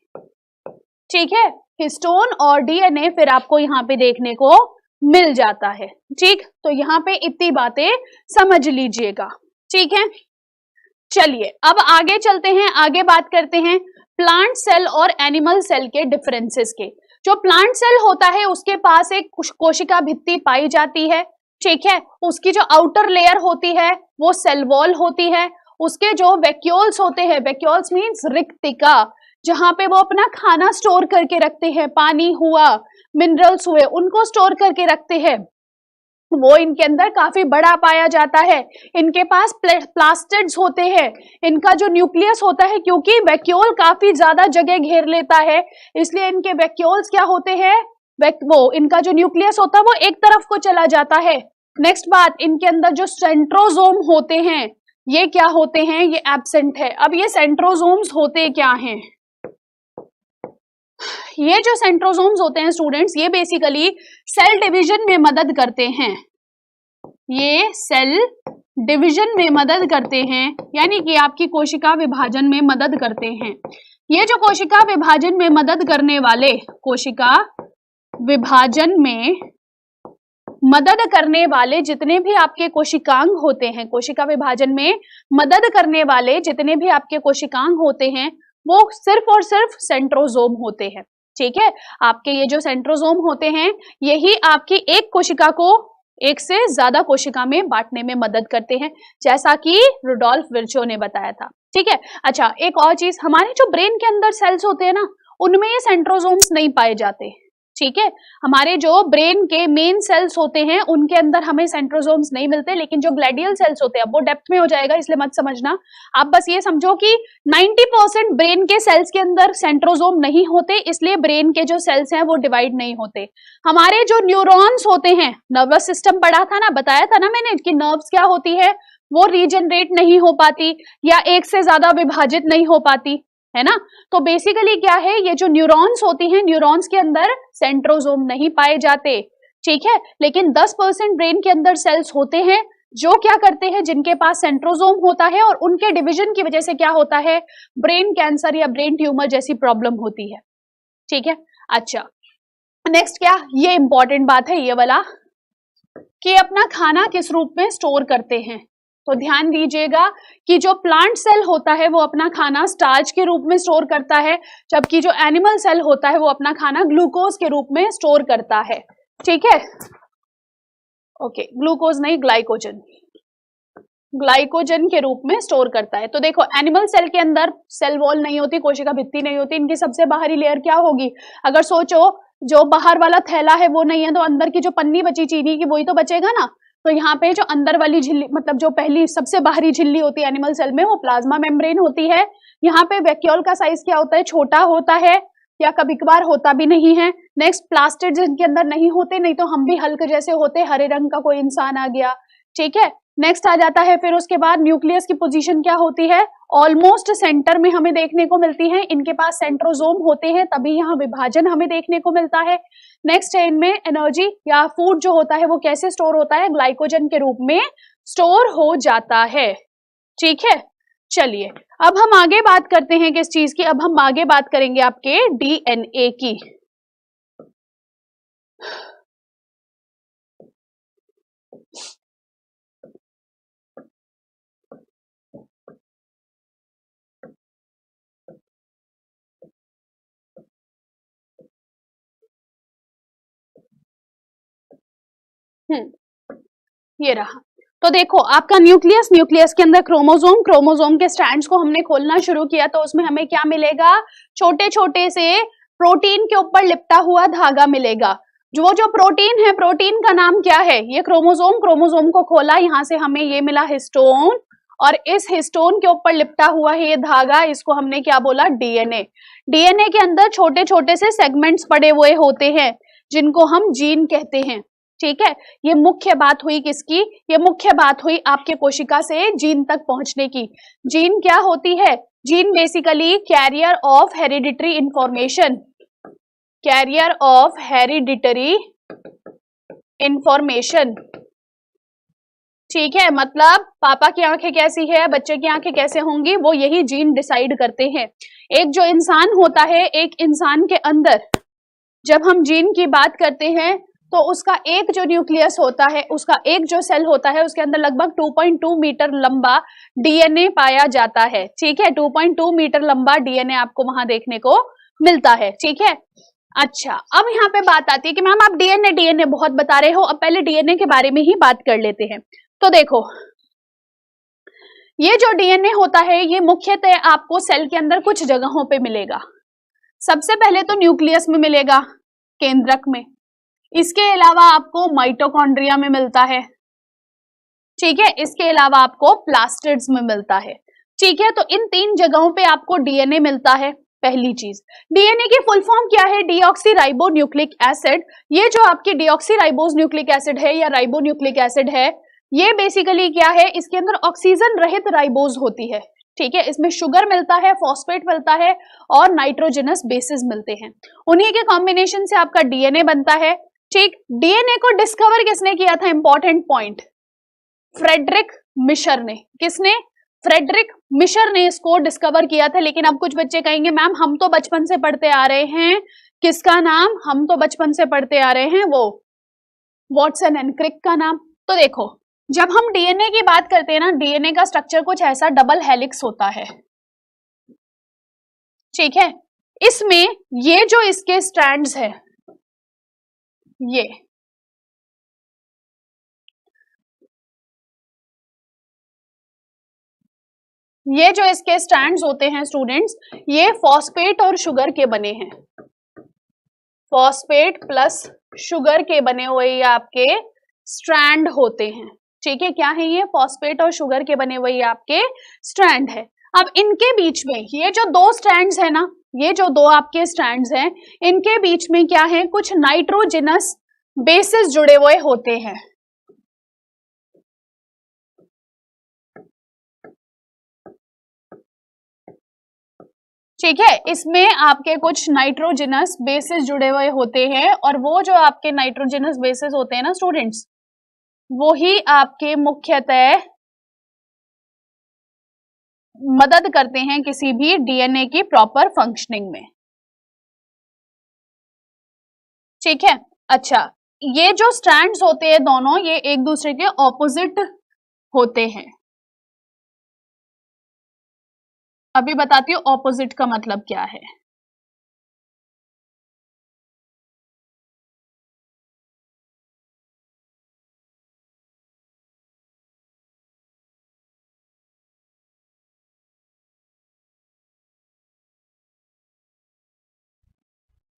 ठीक है, हिस्टोन और डीएनए फिर आपको यहाँ पे देखने को मिल जाता है। ठीक, तो यहाँ पे इतनी बातें समझ लीजिएगा। ठीक है, चलिए अब आगे चलते हैं, आगे बात करते हैं प्लांट सेल और एनिमल सेल के डिफरेंसेस के। जो प्लांट सेल होता है उसके पास एक कोशिका भित्ति पाई जाती है। ठीक है, उसकी जो आउटर लेयर होती है वो सेल वॉल होती है। उसके जो वैक्यूल्स होते हैं, वैक्यूल्स मींस रिक्तिका, जहां पे वो अपना खाना स्टोर करके रखते हैं, पानी हुआ, मिनरल्स हुए, उनको स्टोर करके रखते हैं, वो इनके अंदर काफी बड़ा पाया जाता है। इनके पास प्लास्टिड्स होते हैं, इनका जो न्यूक्लियस होता है, क्योंकि वैक्यूल काफी ज्यादा जगह घेर लेता है इसलिए इनके वैक्यूल्स क्या होते हैं, वो इनका जो न्यूक्लियस होता है वो एक तरफ को चला जाता है। नेक्स्ट बात, इनके अंदर जो सेंट्रोजोम होते हैं ये क्या होते हैं, ये एब्सेंट है। अब ये सेंट्रोजोम्स होते क्या हैं, ये जो सेंट्रोजोम्स होते हैं स्टूडेंट्स, ये बेसिकली सेल डिवीजन में मदद करते हैं, ये सेल डिवीजन में मदद करते हैं, यानी कि आपकी कोशिका विभाजन में मदद करते हैं। ये जो कोशिका विभाजन में मदद करने वाले, कोशिका विभाजन में मदद करने वाले जितने भी आपके कोशिकांग होते हैं, कोशिका विभाजन में मदद करने वाले जितने भी आपके कोशिकांग होते हैं वो सिर्फ और सिर्फ सेंट्रोजोम होते हैं। ठीक है, आपके ये जो सेंट्रोजोम होते हैं यही आपकी एक कोशिका को एक से ज्यादा कोशिका में बांटने में मदद करते हैं, जैसा कि रुडोल्फ विर्चो ने बताया था। ठीक है, अच्छा एक और चीज, हमारे जो ब्रेन के अंदर सेल्स होते हैं ना, उनमें ये सेंट्रोजोम्स नहीं पाए जाते। ठीक है, हमारे जो ब्रेन के मेन सेल्स होते हैं उनके अंदर हमें सेंट्रोजोम्स नहीं मिलते, लेकिन जो ग्लैडियल सेल्स होते हैं, अब वो डेप्थ में हो जाएगा इसलिए मत समझना, आप बस ये समझो कि 90% ब्रेन के सेल्स के अंदर सेंट्रोजोम नहीं होते, इसलिए ब्रेन के जो सेल्स हैं वो डिवाइड नहीं होते। हमारे जो न्यूरॉन्स होते हैं, नर्वस सिस्टम पढ़ा था ना, बताया था ना मैंने कि नर्व्स क्या होती है, वो रीजनरेट नहीं हो पाती या एक से ज्यादा विभाजित नहीं हो पाती, है ना। तो बेसिकली क्या है, ये जो न्यूरॉन्स होती हैं, न्यूरॉन्स के अंदर सेंट्रोजोम नहीं पाए जाते। ठीक है, लेकिन 10% ब्रेन के अंदर सेल्स होते हैं जो क्या करते हैं, जिनके पास सेंट्रोजोम होता है, और उनके डिवीजन की वजह से क्या होता है, ब्रेन कैंसर या ब्रेन ट्यूमर जैसी प्रॉब्लम होती है। ठीक है, अच्छा नेक्स्ट क्या, ये इंपॉर्टेंट बात है ये वाला, कि अपना खाना किस रूप में स्टोर करते हैं। तो ध्यान दीजिएगा कि जो प्लांट सेल होता है वो अपना खाना स्टार्च के रूप में स्टोर करता है, जबकि जो एनिमल सेल होता है वो अपना खाना ग्लूकोज के रूप में स्टोर करता है। ठीक है, ओके, ग्लूकोज नहीं, ग्लाइकोजन, ग्लाइकोजन के रूप में स्टोर करता है। तो देखो एनिमल सेल के अंदर सेल वॉल नहीं होती, कोशिका भित्ति नहीं होती, इनकी सबसे बाहरी लेयर क्या होगी, अगर सोचो जो बाहर वाला थैला है वो नहीं है तो अंदर की जो पन्नी बची चीनी की वही तो बचेगा ना, तो यहाँ पे जो अंदर वाली झिल्ली, मतलब जो पहली सबसे बाहरी झिल्ली होती है एनिमल सेल में, वो प्लाज्मा मेम्ब्रेन होती है। यहाँ पे वैक्यूल का साइज क्या होता है, छोटा होता है या कभी कभार होता भी नहीं है। नेक्स्ट प्लास्टिड जिनके अंदर नहीं होते, नहीं तो हम भी हल्क जैसे होते, हरे रंग का कोई इंसान आ गया, ठीक है। नेक्स्ट आ जाता है फिर उसके बाद न्यूक्लियस की पोजीशन क्या होती है, ऑलमोस्ट सेंटर में हमें देखने को मिलती है। इनके पास सेंट्रोजोम होते हैं, तभी यहाँ विभाजन हमें देखने को मिलता है। नेक्स्ट है इनमें एनर्जी या फूड जो होता है वो कैसे स्टोर होता है, ग्लाइकोजन के रूप में स्टोर हो जाता है, ठीक है। चलिए अब हम आगे बात करते हैं किस चीज की, अब हम आगे बात करेंगे आपके डीएनए की। ये रहा। तो देखो आपका न्यूक्लियस, न्यूक्लियस के अंदर क्रोमोसोम, क्रोमोसोम के स्ट्रैंड्स को हमने खोलना शुरू किया तो उसमें हमें क्या मिलेगा, छोटे छोटे से प्रोटीन के ऊपर लिपटा हुआ धागा मिलेगा। जो प्रोटीन है, प्रोटीन का नाम क्या है, ये क्रोमोसोम, क्रोमोसोम को खोला, यहां से हमें ये मिला हिस्टोन, और इस हिस्टोन के ऊपर लिपटा हुआ है ये धागा, इसको हमने क्या बोला, डीएनए। डीएनए के अंदर छोटे छोटे से सेगमेंट्स पड़े हुए होते हैं जिनको हम जीन कहते हैं, ठीक है। ये मुख्य बात हुई किसकी, ये मुख्य बात हुई आपके कोशिका से जीन तक पहुंचने की। जीन क्या होती है, gene basically carrier of hereditary information, carrier of hereditary information, ठीक है। मतलब पापा की आंखें कैसी है, बच्चे की आंखें कैसे होंगी, वो यही जीन डिसाइड करते हैं। एक जो इंसान होता है, एक इंसान के अंदर जब हम जीन की बात करते हैं तो उसका एक जो न्यूक्लियस होता है, उसका एक जो सेल होता है, उसके अंदर लगभग 2.2 मीटर लंबा डीएनए पाया जाता है, ठीक है। 2.2 मीटर लंबा डीएनए आपको वहां देखने को मिलता है, ठीक है। अच्छा, अब यहाँ पे बात आती है कि मैम आप डीएनए डीएनए बहुत बता रहे हो, अब पहले डीएनए के बारे में ही बात कर लेते हैं। तो देखो ये जो डीएनए होता है ये मुख्यतः आपको सेल के अंदर कुछ जगहों पे मिलेगा। सबसे पहले तो न्यूक्लियस में मिलेगा, केंद्रक में। इसके अलावा आपको माइटोकॉन्ड्रिया में मिलता है, ठीक है। इसके अलावा आपको प्लास्टिड्स में मिलता है, ठीक है। तो इन 3 जगहों पे आपको डीएनए मिलता है। पहली चीज, डीएनए की फुल फॉर्म क्या है, डीऑक्सी राइबो न्यूक्लिक एसिड। ये जो आपकी डीऑक्सी राइबोज न्यूक्लिक एसिड है या राइबो न्यूक्लिक एसिड है, ये बेसिकली क्या है, इसके अंदर ऑक्सीजन रहित राइबोज होती है, ठीक है। इसमें शुगर मिलता है, फॉस्फेट मिलता है और नाइट्रोजनस बेसिस मिलते हैं। उन्हीं के कॉम्बिनेशन से आपका डीएनए बनता है, ठीक। डीएनए को डिस्कवर किसने किया था, इंपॉर्टेंट पॉइंट, फ्रेडरिक मिशर ने। किसने, फ्रेडरिक मिशर ने इसको डिस्कवर किया था। लेकिन अब कुछ बच्चे कहेंगे मैम हम तो बचपन से पढ़ते आ रहे हैं, किसका नाम, हम तो बचपन से पढ़ते आ रहे हैं वो वॉटसन एंड क्रिक का नाम। तो देखो जब हम डीएनए की बात करते हैं ना, डीएनए का स्ट्रक्चर कुछ ऐसा डबल हेलिक्स होता है, ठीक है। इसमें ये जो इसके स्ट्रैंड्स है, ये जो इसके स्ट्रैंड्स होते हैं स्टूडेंट्स, ये फॉस्फेट और शुगर के बने हैं, फॉस्फेट प्लस शुगर के बने हुए ये आपके स्ट्रैंड होते हैं, ठीक है। क्या है ये, फॉस्फेट और शुगर के बने हुए ये आपके स्ट्रैंड है। अब इनके बीच में ये जो 2 स्ट्रैंड्स है ना, ये जो 2 आपके स्ट्रैंड्स हैं, इनके बीच में क्या है, कुछ नाइट्रोजनस बेसिस जुड़े हुए होते हैं, ठीक है। इसमें आपके कुछ नाइट्रोजनस बेसिस जुड़े हुए होते हैं और वो जो आपके नाइट्रोजनस बेसिस होते हैं ना स्टूडेंट्स, वो ही आपके मुख्यतः मदद करते हैं किसी भी डीएनए की प्रॉपर फंक्शनिंग में, ठीक है। अच्छा, ये जो स्ट्रैंड्स होते हैं दोनों, ये एक दूसरे के ऑपोजिट होते हैं। अभी बताती हूँ ऑपोजिट का मतलब क्या है।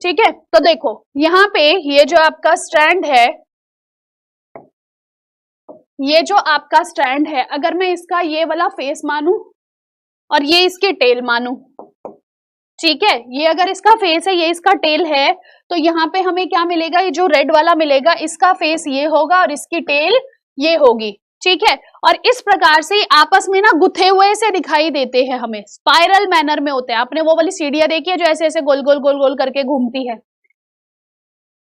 ठीक है, तो देखो यहाँ पे ये जो आपका स्ट्रैंड है, ये जो आपका स्ट्रैंड है, अगर मैं इसका ये वाला फेस मानूं और ये इसकी टेल मानूं, ठीक है, ये अगर इसका फेस है, ये इसका टेल है, तो यहाँ पे हमें क्या मिलेगा, ये जो रेड वाला मिलेगा, इसका फेस ये होगा और इसकी टेल ये होगी, ठीक है। और इस प्रकार से आपस में ना गुथे हुए से दिखाई देते हैं, हमें स्पाइरल मैनर में होते हैं। आपने वो वाली सीढ़ियां देखी है जो ऐसे ऐसे गोल गोल गोल गोल करके घूमती है,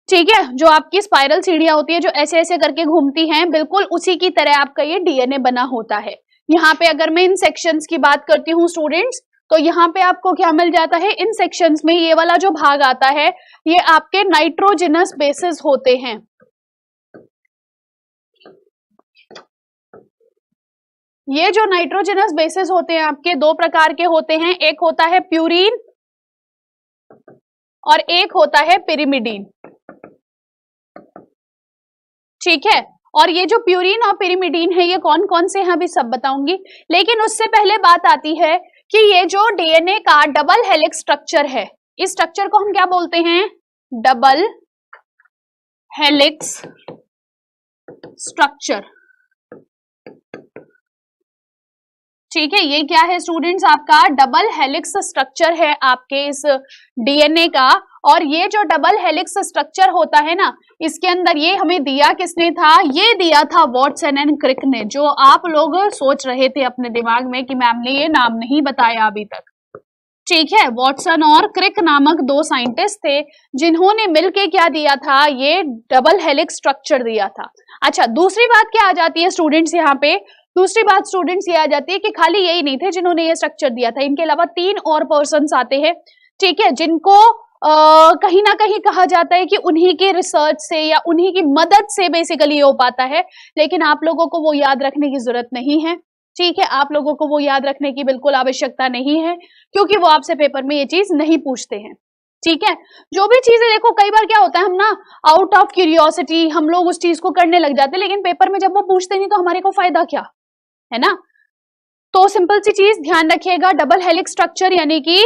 ठीक है, जो आपकी स्पाइरल सीढ़ियां होती है जो ऐसे ऐसे करके घूमती हैं, बिल्कुल उसी की तरह आपका ये डीएनए बना होता है। यहाँ पे अगर मैं इन सेक्शंस की बात करती हूँ स्टूडेंट्स, तो यहाँ पे आपको क्या मिल जाता है, इन सेक्शंस में ये वाला जो भाग आता है ये आपके नाइट्रोजनस बेसेस होते हैं। ये जो नाइट्रोजनस बेसेस होते हैं आपके दो प्रकार के होते हैं, एक होता है प्यूरीन और एक होता है पिरिमिडीन, ठीक है। और ये जो प्यूरीन और पिरिमिडीन है ये कौन कौन से हैं अभी सब बताऊंगी, लेकिन उससे पहले बात आती है कि ये जो डीएनए का डबल हेलिक्स स्ट्रक्चर है, इस स्ट्रक्चर को हम क्या बोलते हैं, डबल हेलिक्स स्ट्रक्चर, ठीक है। ये क्या है स्टूडेंट्स, आपका डबल हेलिक्स स्ट्रक्चर है आपके इस डीएनए का। और ये जो डबल हेलिक्स स्ट्रक्चर होता है ना, इसके अंदर ये हमें दिया किसने था, ये दिया था वॉटसन एंड क्रिक ने, जो आप लोग सोच रहे थे अपने दिमाग में कि मैम ने ये नाम नहीं बताया अभी तक, ठीक है। वॉटसन और क्रिक नामक दो साइंटिस्ट थे जिन्होंने मिलके क्या दिया था, ये डबल हेलिक्स स्ट्रक्चर दिया था। अच्छा, दूसरी बात क्या आ जाती है स्टूडेंट्स, यहाँ पे दूसरी बात स्टूडेंट्स ये आ जाती है कि खाली यही नहीं थे जिन्होंने ये स्ट्रक्चर दिया था, इनके अलावा 3 और पर्सन्स आते हैं, ठीक है, जिनको कहीं ना कहीं कहा जाता है कि उन्हीं के रिसर्च से या उन्हीं की मदद से बेसिकली हो पाता है, लेकिन आप लोगों को वो याद रखने की जरूरत नहीं है, ठीक है। आप लोगों को वो याद रखने की बिल्कुल आवश्यकता नहीं है, क्योंकि वो आपसे पेपर में ये चीज नहीं पूछते हैं, ठीक है। जो भी चीजें देखो, कई बार क्या होता है, हम ना आउट ऑफ क्यूरियोसिटी हम लोग उस चीज को करने लग जाते हैं, लेकिन पेपर में जब वो पूछते नहीं तो हमारे को फायदा क्या है ना। तो सिंपल सी चीज ध्यान रखिएगा, डबल हेलिक्स स्ट्रक्चर यानी कि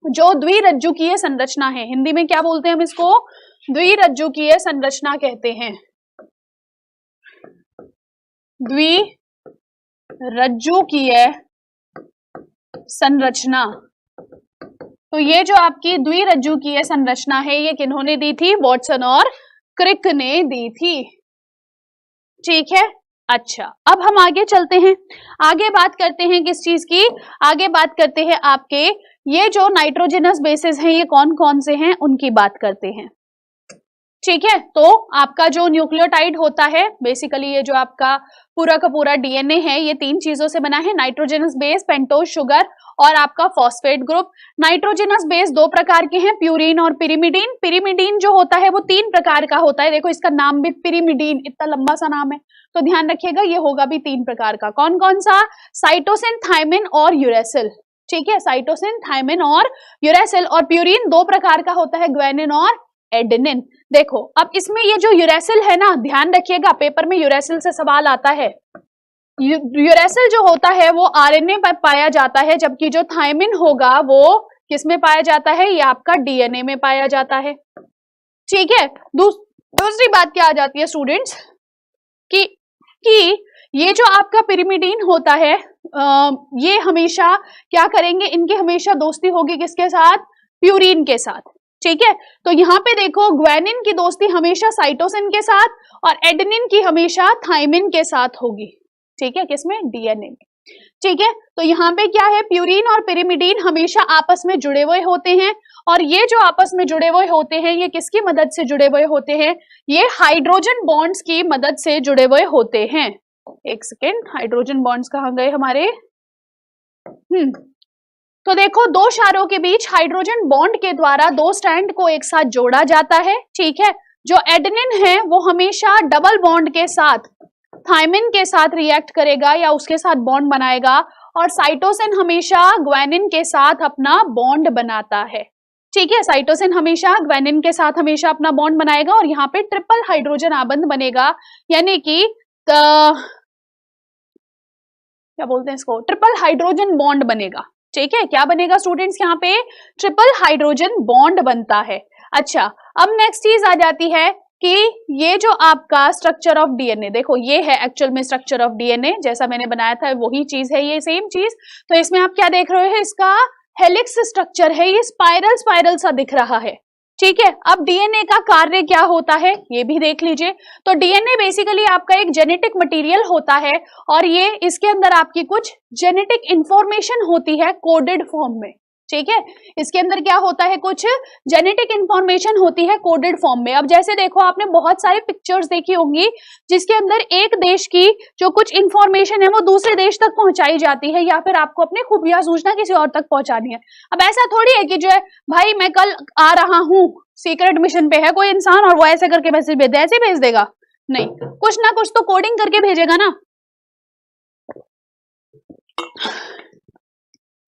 जो द्विरज्जुकीय संरचना है, हिंदी में क्या बोलते हैं हम इसको, द्विरज्जुकीय संरचना कहते हैं, द्विरज्जुकीय संरचना। तो ये जो आपकी द्विरज्जुकीय संरचना है ये किन्होंने दी थी, वॉटसन और क्रिक ने दी थी, ठीक है। अच्छा, अब हम आगे चलते हैं, आगे बात करते हैं किस चीज की, आगे बात करते हैं आपके ये जो नाइट्रोजनस बेसेस हैं ये कौन कौन से हैं उनकी बात करते हैं, ठीक है। तो आपका जो न्यूक्लियोटाइड होता है, बेसिकली ये जो आपका पूरा का पूरा डीएनए है ये 3 चीजों से बना है, नाइट्रोजनस बेस, पेंटोज शुगर और आपका फॉस्फेट ग्रुप। नाइट्रोजनस बेस 2 प्रकार के हैं, प्यूरीन और पिरिमिडीन। पिरिमिडीन जो होता है वो 3 प्रकार का होता है, देखो इसका नाम भी पिरिमिडीन, इतना लंबा सा नाम है, तो ध्यान रखिएगा ये होगा भी 3 प्रकार का। कौन कौन सा, साइटोसिन, थायमिन और यूरेसिल, ठीक है, साइटोसिन, थायमिन और यूरेसिल। और प्यूरीन 2 प्रकार का होता है, ग्वेनिन और एडेनिन। देखो अब इसमें ये जो यूरेसिल है ना, ध्यान रखिएगा पेपर में यूरेसिल से सवाल आता है। यूरेसिल जो होता है वो आरएनए पर पाया जाता है, जबकि जो थायमिन होगा वो किस में पाया जाता है, ये आपका डीएनए में पाया जाता है, ठीक है। दूसरी बात क्या आ जाती है स्टूडेंट्स कि ये जो आपका पिरिमिडीन होता है ये हमेशा क्या करेंगे, इनकी हमेशा दोस्ती होगी किसके साथ, प्यूरीन के साथ, ठीक है। तो यहाँ पे देखो ग्वेनिन की दोस्ती हमेशा साइटोसिन के साथ और एडेनिन की हमेशा थायमिन के साथ होगी, ठीक है, किसमें, डीएनए में, ठीक है। तो यहाँ पे क्या है, प्यूरीन और पिरिमिडीन हमेशा आपस में जुड़े हुए होते हैं, और ये जो आपस में जुड़े हुए होते हैं ये किसकी मदद से जुड़े हुए होते हैं, ये हाइड्रोजन बॉन्ड्स की मदद से जुड़े हुए होते हैं। एक सेकेंड, हाइड्रोजन बॉन्ड्स कहाँ गए हमारे, तो देखो 2 क्षारों के बीच हाइड्रोजन बॉन्ड के द्वारा 2 स्ट्रैंड को एक साथ जोड़ा जाता है, ठीक है। जो एडेनिन है वो हमेशा डबल बॉन्ड के साथ थायमिन के साथ रिएक्ट करेगा या उसके साथ बॉन्ड बनाएगा, और साइटोसिन हमेशा ग्वेनिन के साथ अपना बॉन्ड बनाता है, ठीक है। साइटोसिन हमेशा ग्वेनिन के साथ हमेशा अपना बॉन्ड बनाएगा और यहाँ पे ट्रिपल हाइड्रोजन आबंध बनेगा, यानी कि क्या बोलते हैं इसको, ट्रिपल हाइड्रोजन बॉन्ड बनेगा, ठीक है। क्या बनेगा स्टूडेंट्स, यहाँ पे ट्रिपल हाइड्रोजन बॉन्ड बनता है। अच्छा, अब नेक्स्ट चीज आ जाती है कि ये जो आपका स्ट्रक्चर ऑफ डीएनए, देखो ये है एक्चुअल में स्ट्रक्चर ऑफ डीएनए, जैसा मैंने बनाया था वही चीज है, ये सेम चीज। तो इसमें आप क्या देख रहे हो, इसका हेलिक्स स्ट्रक्चर है, ये स्पाइरल स्पाइरल सा दिख रहा है, ठीक है। अब डीएनए का कार्य क्या होता है ये भी देख लीजिए। तो डीएनए बेसिकली आपका एक जेनेटिक मटेरियल होता है और ये इसके अंदर आपकी कुछ जेनेटिक इंफॉर्मेशन होती है कोडेड फॉर्म में, ठीक है। इसके अंदर क्या होता है, कुछ जेनेटिक इंफॉर्मेशन होती है कोडेड फॉर्म में। अब जैसे देखो आपने बहुत सारी पिक्चर्स देखी होंगी जिसके अंदर एक देश की जो कुछ इंफॉर्मेशन है वो दूसरे देश तक पहुंचाई जाती है, या फिर आपको अपनी खुफिया सूचना किसी और तक पहुंचानी है। अब ऐसा थोड़ी है कि जो है भाई मैं कल आ रहा हूं, सीक्रेट मिशन पे है कोई इंसान और वो ऐसे करके मैसेज भेज दे, ऐसे भेज देगा, नहीं, कुछ ना कुछ तो कोडिंग करके भेजेगा ना,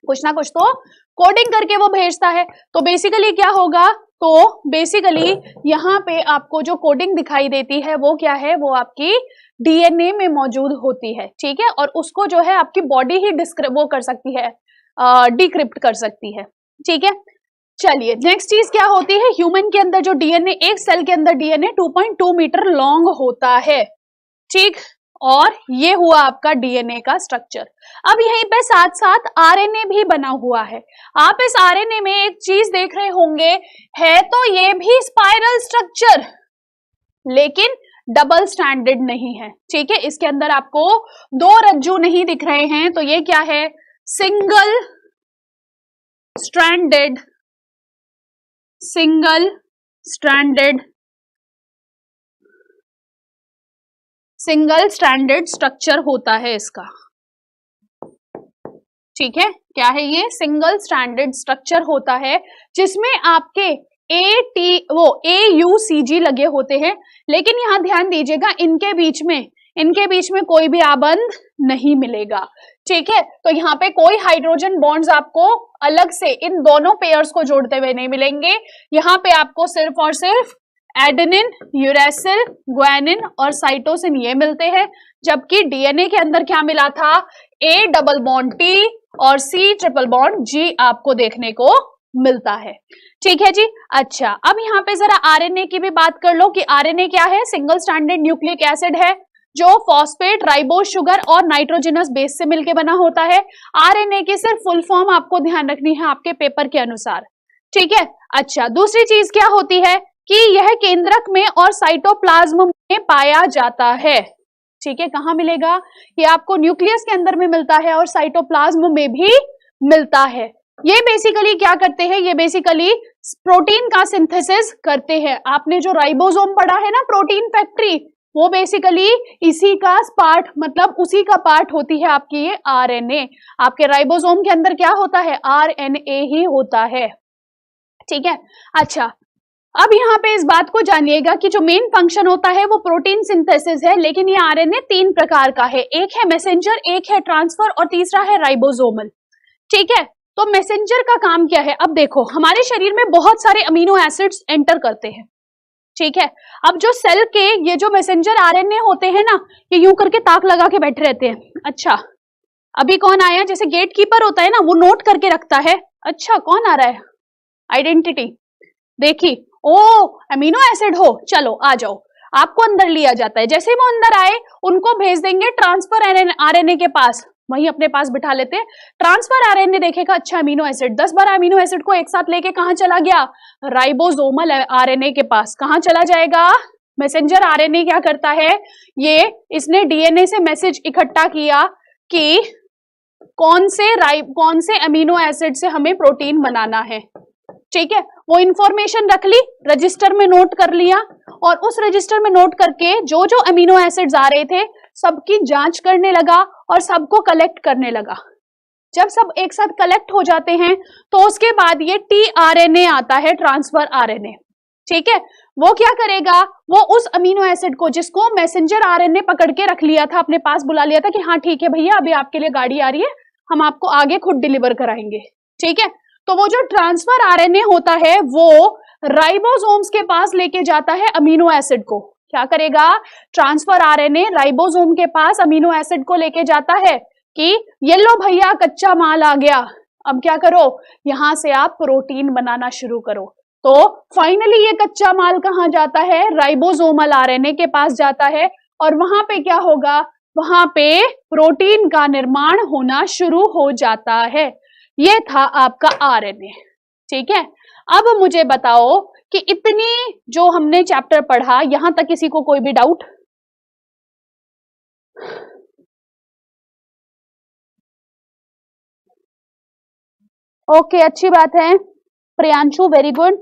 कुछ ना कुछ तो कोडिंग करके वो भेजता है। तो बेसिकली क्या होगा, तो बेसिकली यहाँ पे आपको जो कोडिंग दिखाई देती है वो क्या है, वो आपकी डीएनए में मौजूद होती है, ठीक है। और उसको जो है आपकी बॉडी ही वो कर सकती है, डिक्रिप्ट कर सकती है, ठीक है। चलिए नेक्स्ट चीज क्या होती है, ह्यूमन के अंदर जो डीएनए, एक सेल के अंदर डीएनए 2.2 मीटर लॉन्ग होता है, ठीक। और ये हुआ आपका डीएनए का स्ट्रक्चर। अब यहीं पे साथ साथ आरएनए भी बना हुआ है। आप इस आरएनए में एक चीज देख रहे होंगे, है तो ये भी स्पाइरल स्ट्रक्चर लेकिन डबल स्ट्रैंडेड नहीं है, ठीक है। इसके अंदर आपको दो रज्जू नहीं दिख रहे हैं, तो ये क्या है, single stranded single stranded structure होता है इसका, ठीक है। क्या है ये, सिंगल स्ट्रैंडेड स्ट्रक्चर होता है जिसमें आपके AUCG लगे होते हैं। लेकिन यहां ध्यान दीजिएगा इनके बीच में कोई भी आबंध नहीं मिलेगा, ठीक है। तो यहाँ पे कोई हाइड्रोजन बॉन्ड्स आपको अलग से इन दोनों पेयर्स को जोड़ते हुए नहीं मिलेंगे। यहाँ पे आपको सिर्फ और सिर्फ एडेनिन, यूरेसिल, ग्वानिन और साइटोसिन ये मिलते हैं। जबकि डीएनए के अंदर क्या मिला था, A डबल बॉन्ड T और C ट्रिपल बॉन्ड G आपको देखने को मिलता है, ठीक है जी। अच्छा, अब यहाँ पे जरा आरएनए की भी बात कर लो कि आरएनए क्या है, सिंगल स्ट्रैंडेड न्यूक्लिक एसिड है जो फॉस्फेट, राइबोज शुगर और नाइट्रोजनस बेस से मिलकर बना होता है। आरएनए की सिर्फ फुल फॉर्म आपको ध्यान रखनी है आपके पेपर के अनुसार, ठीक है। अच्छा, दूसरी चीज क्या होती है कि यह केंद्रक में और साइटोप्लाज्म में पाया जाता है, ठीक है। कहाँ मिलेगा, ये आपको न्यूक्लियस के अंदर में मिलता है और साइटोप्लाज्म में भी मिलता है। ये बेसिकली क्या करते हैं, ये बेसिकली प्रोटीन का सिंथेसिस करते हैं। आपने जो राइबोसोम पढ़ा है ना, प्रोटीन फैक्ट्री, वो बेसिकली इसी का पार्ट, मतलब उसी का पार्ट होती है आपकी ये आरएनए। आपके राइबोसोम के अंदर क्या होता है, आरएनए ही होता है, ठीक है। अच्छा, अब यहाँ पे इस बात को जानिएगा कि जो मेन फंक्शन होता है वो प्रोटीन सिंथेसिस है, लेकिन ये आरएनए तीन प्रकार का है, एक है मैसेंजर, एक है ट्रांसफर और तीसरा है राइबोसोमल, ठीक है। तो मैसेंजर का काम क्या है, अब देखो हमारे शरीर में बहुत सारे अमीनो एसिड्स एंटर करते हैं, ठीक है। अब जो सेल के ये जो मैसेंजर आरएनए होते हैं ना, ये यूं करके ताक लगा के बैठे रहते हैं। अच्छा, अभी कौन आया, जैसे गेट कीपर होता है ना, वो नोट करके रखता है, अच्छा कौन आ रहा है, आइडेंटिटी देखी, ओ अमीनो एसिड हो, चलो आ जाओ, आपको अंदर लिया जाता है। जैसे वो अंदर आए उनको भेज देंगे ट्रांसफर आरएनए के पास, वहीं अपने पास बिठा लेते हैं। ट्रांसफर आरएनए देखेगा अच्छा अमीनो एसिड, 10 बार अमीनो एसिड को एक साथ लेके कहां चला गया, राइबोसोमल आरएनए के पास। कहां चला जाएगा, मैसेंजर आरएनए क्या करता है, ये इसने डीएनए से मैसेज इकट्ठा किया कि कौन से अमीनो एसिड से हमें प्रोटीन बनाना है, ठीक है। वो इंफॉर्मेशन रख ली, रजिस्टर में नोट कर लिया, और उस रजिस्टर में नोट करके जो जो अमीनो एसिड्स आ रहे थे सबकी जांच करने लगा और सबको कलेक्ट करने लगा। जब सब एक साथ कलेक्ट हो जाते हैं तो उसके बाद ये टीआरएनए आता है, ट्रांसफर आरएनए, ठीक है। वो क्या करेगा, वो उस अमीनो एसिड को जिसको मैसेंजर आरएनए पकड़ के रख लिया था, अपने पास बुला लिया था कि हाँ ठीक है भैया अभी आपके लिए गाड़ी आ रही है, हम आपको आगे खुद डिलीवर कराएंगे, ठीक है। तो वो जो ट्रांसफर आरएनए होता है वो राइबोसोम्स के पास लेके जाता है अमीनो एसिड को। क्या करेगा, ट्रांसफर आरएनए राइबोसोम के पास अमीनो एसिड को लेके जाता है कि ये लो भैया कच्चा माल आ गया, अब क्या करो, यहां से आप प्रोटीन बनाना शुरू करो। तो फाइनली ये कच्चा माल कहाँ जाता है, राइबोसोमल आरएनए के पास जाता है और वहां पे क्या होगा, वहां पे प्रोटीन का निर्माण होना शुरू हो जाता है। ये था आपका आरएनए। ठीक है, अब मुझे बताओ कि इतनी जो हमने चैप्टर पढ़ा, यहां तक किसी को कोई भी डाउट? ओके, अच्छी बात है। Priyanshu, very good.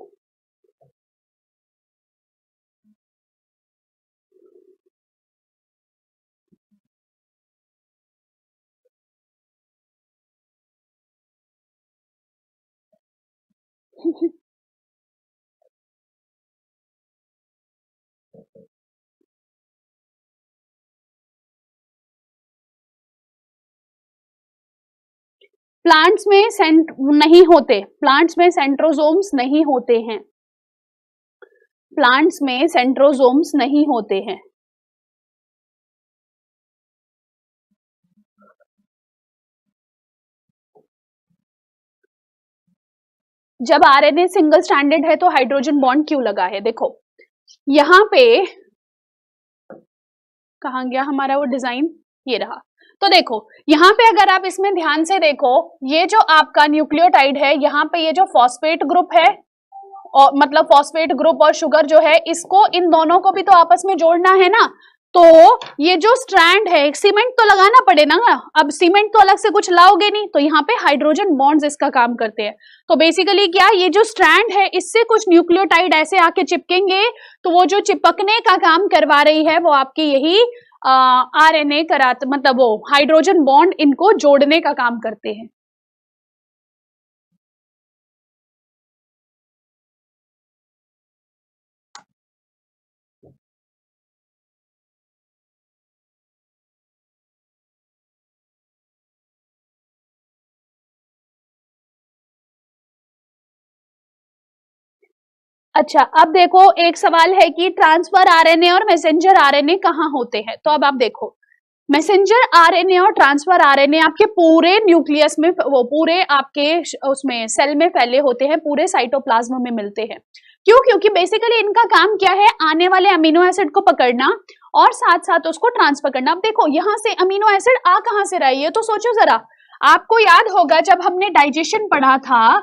प्लांट्स में नहीं होते, प्लांट्स में सेंट्रोसोम्स नहीं होते हैं, प्लांट्स में सेंट्रोसोम्स नहीं होते हैं। जब आरएनए सिंगल स्ट्रैंडेड है तो हाइड्रोजन बॉन्ड क्यों लगा है? देखो यहां पे कहाँ गया हमारा वो डिजाइन, ये रहा। तो देखो यहाँ पे अगर आप इसमें ध्यान से देखो, ये जो आपका न्यूक्लियोटाइड है, यहाँ पे ये जो फॉस्फेट ग्रुप है, और मतलब फॉस्फेट ग्रुप और शुगर जो है, इसको इन दोनों को भी तो आपस में जोड़ना है ना। तो ये जो स्ट्रैंड है, सीमेंट तो लगाना पड़ेगा ना, अब सीमेंट तो अलग से कुछ लाओगे नहीं, तो यहाँ पे हाइड्रोजन बॉन्ड्स इसका काम करते हैं। तो बेसिकली क्या, ये जो स्ट्रैंड है इससे कुछ न्यूक्लियोटाइड ऐसे आके चिपकेंगे, तो वो जो चिपकने का काम करवा रही है वो आपकी यही आरएनए कराते, मतलब वो हाइड्रोजन बॉन्ड इनको जोड़ने का काम करते हैं। अच्छा, अब देखो एक सवाल है कि ट्रांसफर आरएनए और मैसेंजर आरएनए कहाँ होते हैं। तो अब आप देखो, मैसेंजर आरएनए और ट्रांसफर आरएनए आपके पूरे न्यूक्लियस में, वो पूरे आपके उसमें सेल में फैले होते हैं, पूरे साइटोप्लाज्म में मिलते हैं। क्यों? क्योंकि बेसिकली इनका काम क्या है, आने वाले अमीनो एसिड को पकड़ना और साथ साथ उसको ट्रांसफर करना। अब देखो यहाँ से अमीनो एसिड आ कहाँ से रहा है, ये तो सोचो जरा। आपको याद होगा जब हमने डाइजेशन पढ़ा था,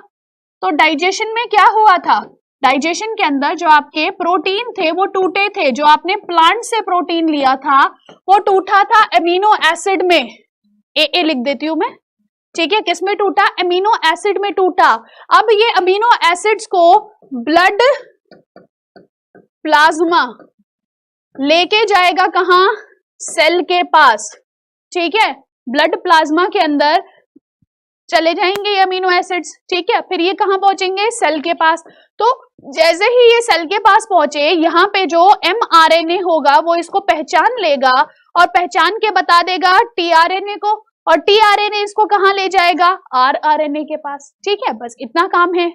तो डाइजेशन में क्या हुआ था, डाइजेशन के अंदर जो आपके प्रोटीन थे वो टूटे थे, जो आपने प्लांट से प्रोटीन लिया था वो टूटा था अमीनो एसिड में। ए लिख देती हूं मैं, ठीक है। किस में टूटा? अमीनो एसिड में टूटा। अब ये अमीनो एसिड्स को ब्लड प्लाज्मा लेके जाएगा कहां? सेल के पास, ठीक है। ब्लड प्लाज्मा के अंदर चले जाएंगे ये अमीनो एसिड्स, ठीक है। फिर ये कहां पहुंचेंगे? सेल के पास। तो जैसे ही ये सेल के पास पहुंचे, यहाँ पे जो mRNA होगा वो इसको पहचान लेगा और पहचान के बता देगा tRNA को, और tRNA इसको कहां ले जाएगा? rRNA के पास, ठीक है। बस इतना काम है।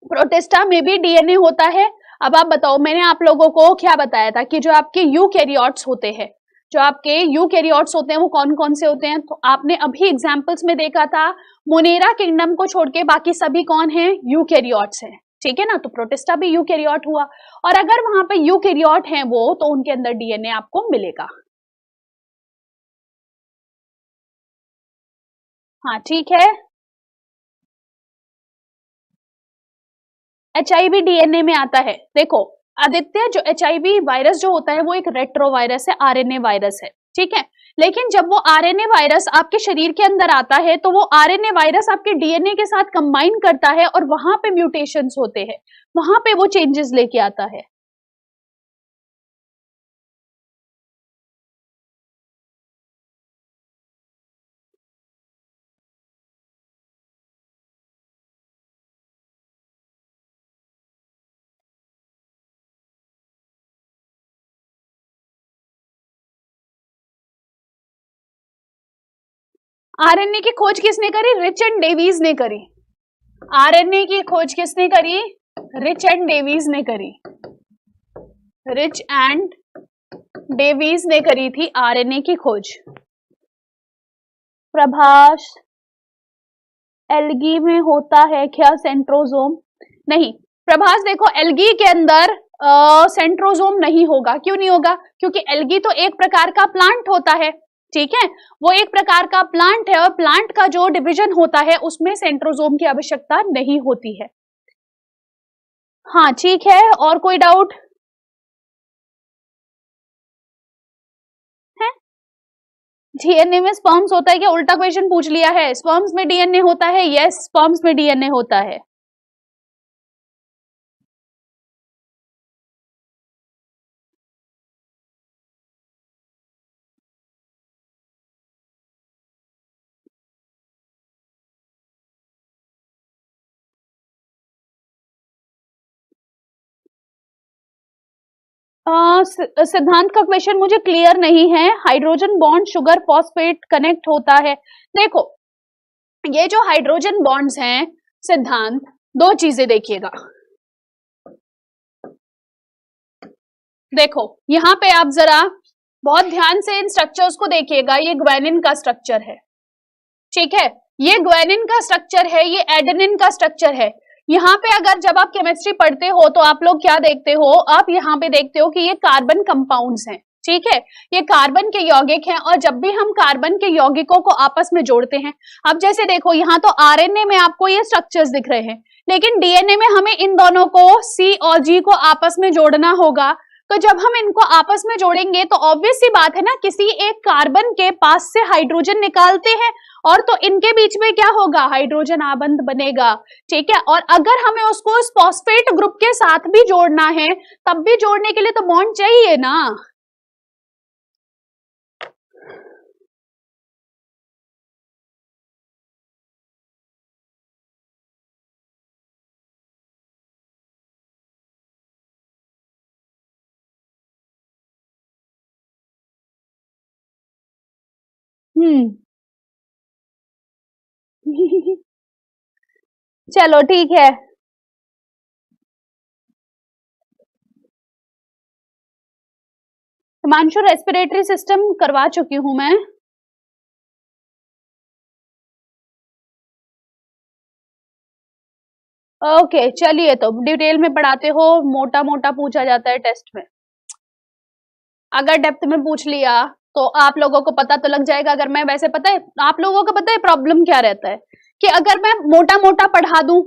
प्रोटिस्टा में भी डीएनए होता है। अब आप बताओ, मैंने आप लोगों को क्या बताया था कि जो आपके यूकैरियोट्स होते हैं, जो आपके यूकैरियोट्स होते हैं वो कौन कौन से होते हैं? तो आपने अभी एग्जांपल्स में देखा था, मोनेरा किंगडम को छोड़ के बाकी सभी कौन है? यूकैरियोट्स हैं, ठीक है ना। तो प्रोटिस्टा भी यूकैरियोट हुआ, और अगर वहां पे यूकैरियोट हैं वो, तो उनके अंदर डीएनए आपको मिलेगा। हाँ ठीक है। एचआईवी डीएनए में आता है। देखो आदित्य, जो एचआईवी वायरस जो होता है वो एक रेट्रोवायरस है, आरएनए वायरस है, ठीक है। लेकिन जब वो आरएनए वायरस आपके शरीर के अंदर आता है, तो वो आरएनए वायरस आपके डीएनए के साथ कंबाइन करता है और वहां पे म्यूटेशंस होते हैं, वहां पे वो चेंजेस लेके आता है। आरएनए की खोज किसने करी? रिचर्ड डेविस ने करी। आरएनए की खोज किसने करी? रिच एंड डेविस ने करी। रिच एंड डेविस ने करी थी आरएनए की खोज। प्रभाष, एल्गी में होता है क्या सेंट्रोजोम? नहीं प्रभाष, देखो एल्गी के अंदर सेंट्रोजोम नहीं होगा। क्यों नहीं होगा? क्योंकि एल्गी तो एक प्रकार का प्लांट होता है, ठीक है, वो एक प्रकार का प्लांट है और प्लांट का जो डिवीजन होता है उसमें सेंट्रोजोम की आवश्यकता नहीं होती है। हाँ ठीक है, और कोई डाउट है? डीएनए में स्पर्म्स होता है क्या? उल्टा क्वेश्चन पूछ लिया है। स्पर्म्स में डीएनए होता है? यस, स्पर्म्स में डीएनए होता है। सिद्धांत का क्वेश्चन मुझे क्लियर नहीं है। Hydrogen bond sugar phosphate connect होता है। देखो ये जो हाइड्रोजन बॉन्ड्स हैं सिद्धांत, दो चीजें देखिएगा। देखो यहाँ पे आप जरा बहुत ध्यान से इन स्ट्रक्चर्स को देखिएगा। ये ग्वानिन का स्ट्रक्चर है, ठीक है, ये ग्वानिन का स्ट्रक्चर है, ये एडेनिन का स्ट्रक्चर है। यहाँ पे अगर जब आप केमिस्ट्री पढ़ते हो तो आप लोग क्या देखते हो? आप यहाँ पे देखते हो कि ये कार्बन कंपाउंड्स हैं, ठीक है, ये कार्बन के यौगिक हैं। और जब भी हम कार्बन के यौगिकों को आपस में जोड़ते हैं, अब जैसे देखो यहाँ तो आरएनए में आपको ये स्ट्रक्चर्स दिख रहे हैं, लेकिन डीएनए में हमें इन दोनों को सी और जी को आपस में जोड़ना होगा। तो जब हम इनको आपस में जोड़ेंगे तो ऑब्वियस सी बात है ना, किसी एक कार्बन के पास से हाइड्रोजन निकालते हैं और तो इनके बीच में क्या होगा? हाइड्रोजन आबंध बनेगा, ठीक है। और अगर हमें उसको इस फॉस्फेट ग्रुप के साथ भी जोड़ना है, तब भी जोड़ने के लिए तो बॉन्ड चाहिए ना। चलो ठीक है। हिमांशु, रेस्पिरेटरी सिस्टम करवा चुकी हूं मैं। ओके चलिए, तो डिटेल में पढ़ाते हो, मोटा मोटा पूछा जाता है टेस्ट में। अगर डेप्थ में पूछ लिया तो आप लोगों को पता तो लग जाएगा। अगर मैं वैसे, पता है आप लोगों को पता है प्रॉब्लम क्या रहता है कि अगर मैं मोटा मोटा पढ़ा दूं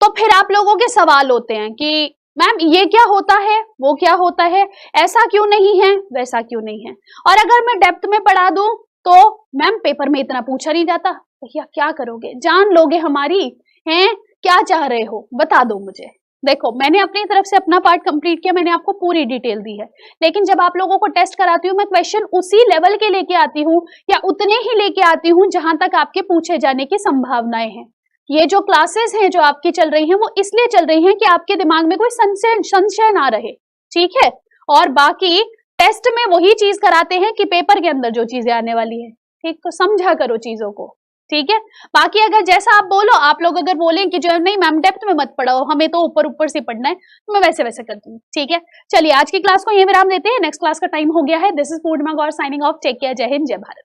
तो फिर आप लोगों के सवाल होते हैं कि मैम ये क्या होता है, वो क्या होता है, ऐसा क्यों नहीं है, वैसा क्यों नहीं है। और अगर मैं डेप्थ में पढ़ा दूं तो मैम पेपर में इतना पूछा नहीं जाता। भैया क्या करोगे, जान लोगे हमारी, हैं क्या चाह रहे हो बता दो मुझे। देखो मैंने अपनी तरफ से अपना पार्ट कंप्लीट किया, मैंने आपको पूरी डिटेल दी है, लेकिन जब आप लोगों को टेस्ट कराती हूँ मैं क्वेश्चन उसी लेवल के लेके आती हूँ या उतने ही लेके आती हूँ जहां तक आपके पूछे जाने की संभावनाएं हैं। ये जो क्लासेस हैं जो आपकी चल रही हैं वो इसलिए चल रही हैं कि आपके दिमाग में कोई संशय ना रहे, ठीक है। और बाकी टेस्ट में वही चीज कराते हैं कि पेपर के अंदर जो चीजें आने वाली है, ठीक, तो समझा करो चीजों को, ठीक है। बाकी अगर जैसा आप बोलो, आप लोग अगर बोलें कि जो नहीं मैम डेप्थ में मत पढ़ाओ, हमें तो ऊपर ऊपर से पढ़ना है, तो मैं वैसे वैसे करती हूँ, ठीक है। चलिए आज की क्लास को यहीं विराम देते हैं, नेक्स्ट क्लास का टाइम हो गया है। This is Purnima Gaur signing off. Take care, जय हिंद, जय भारत।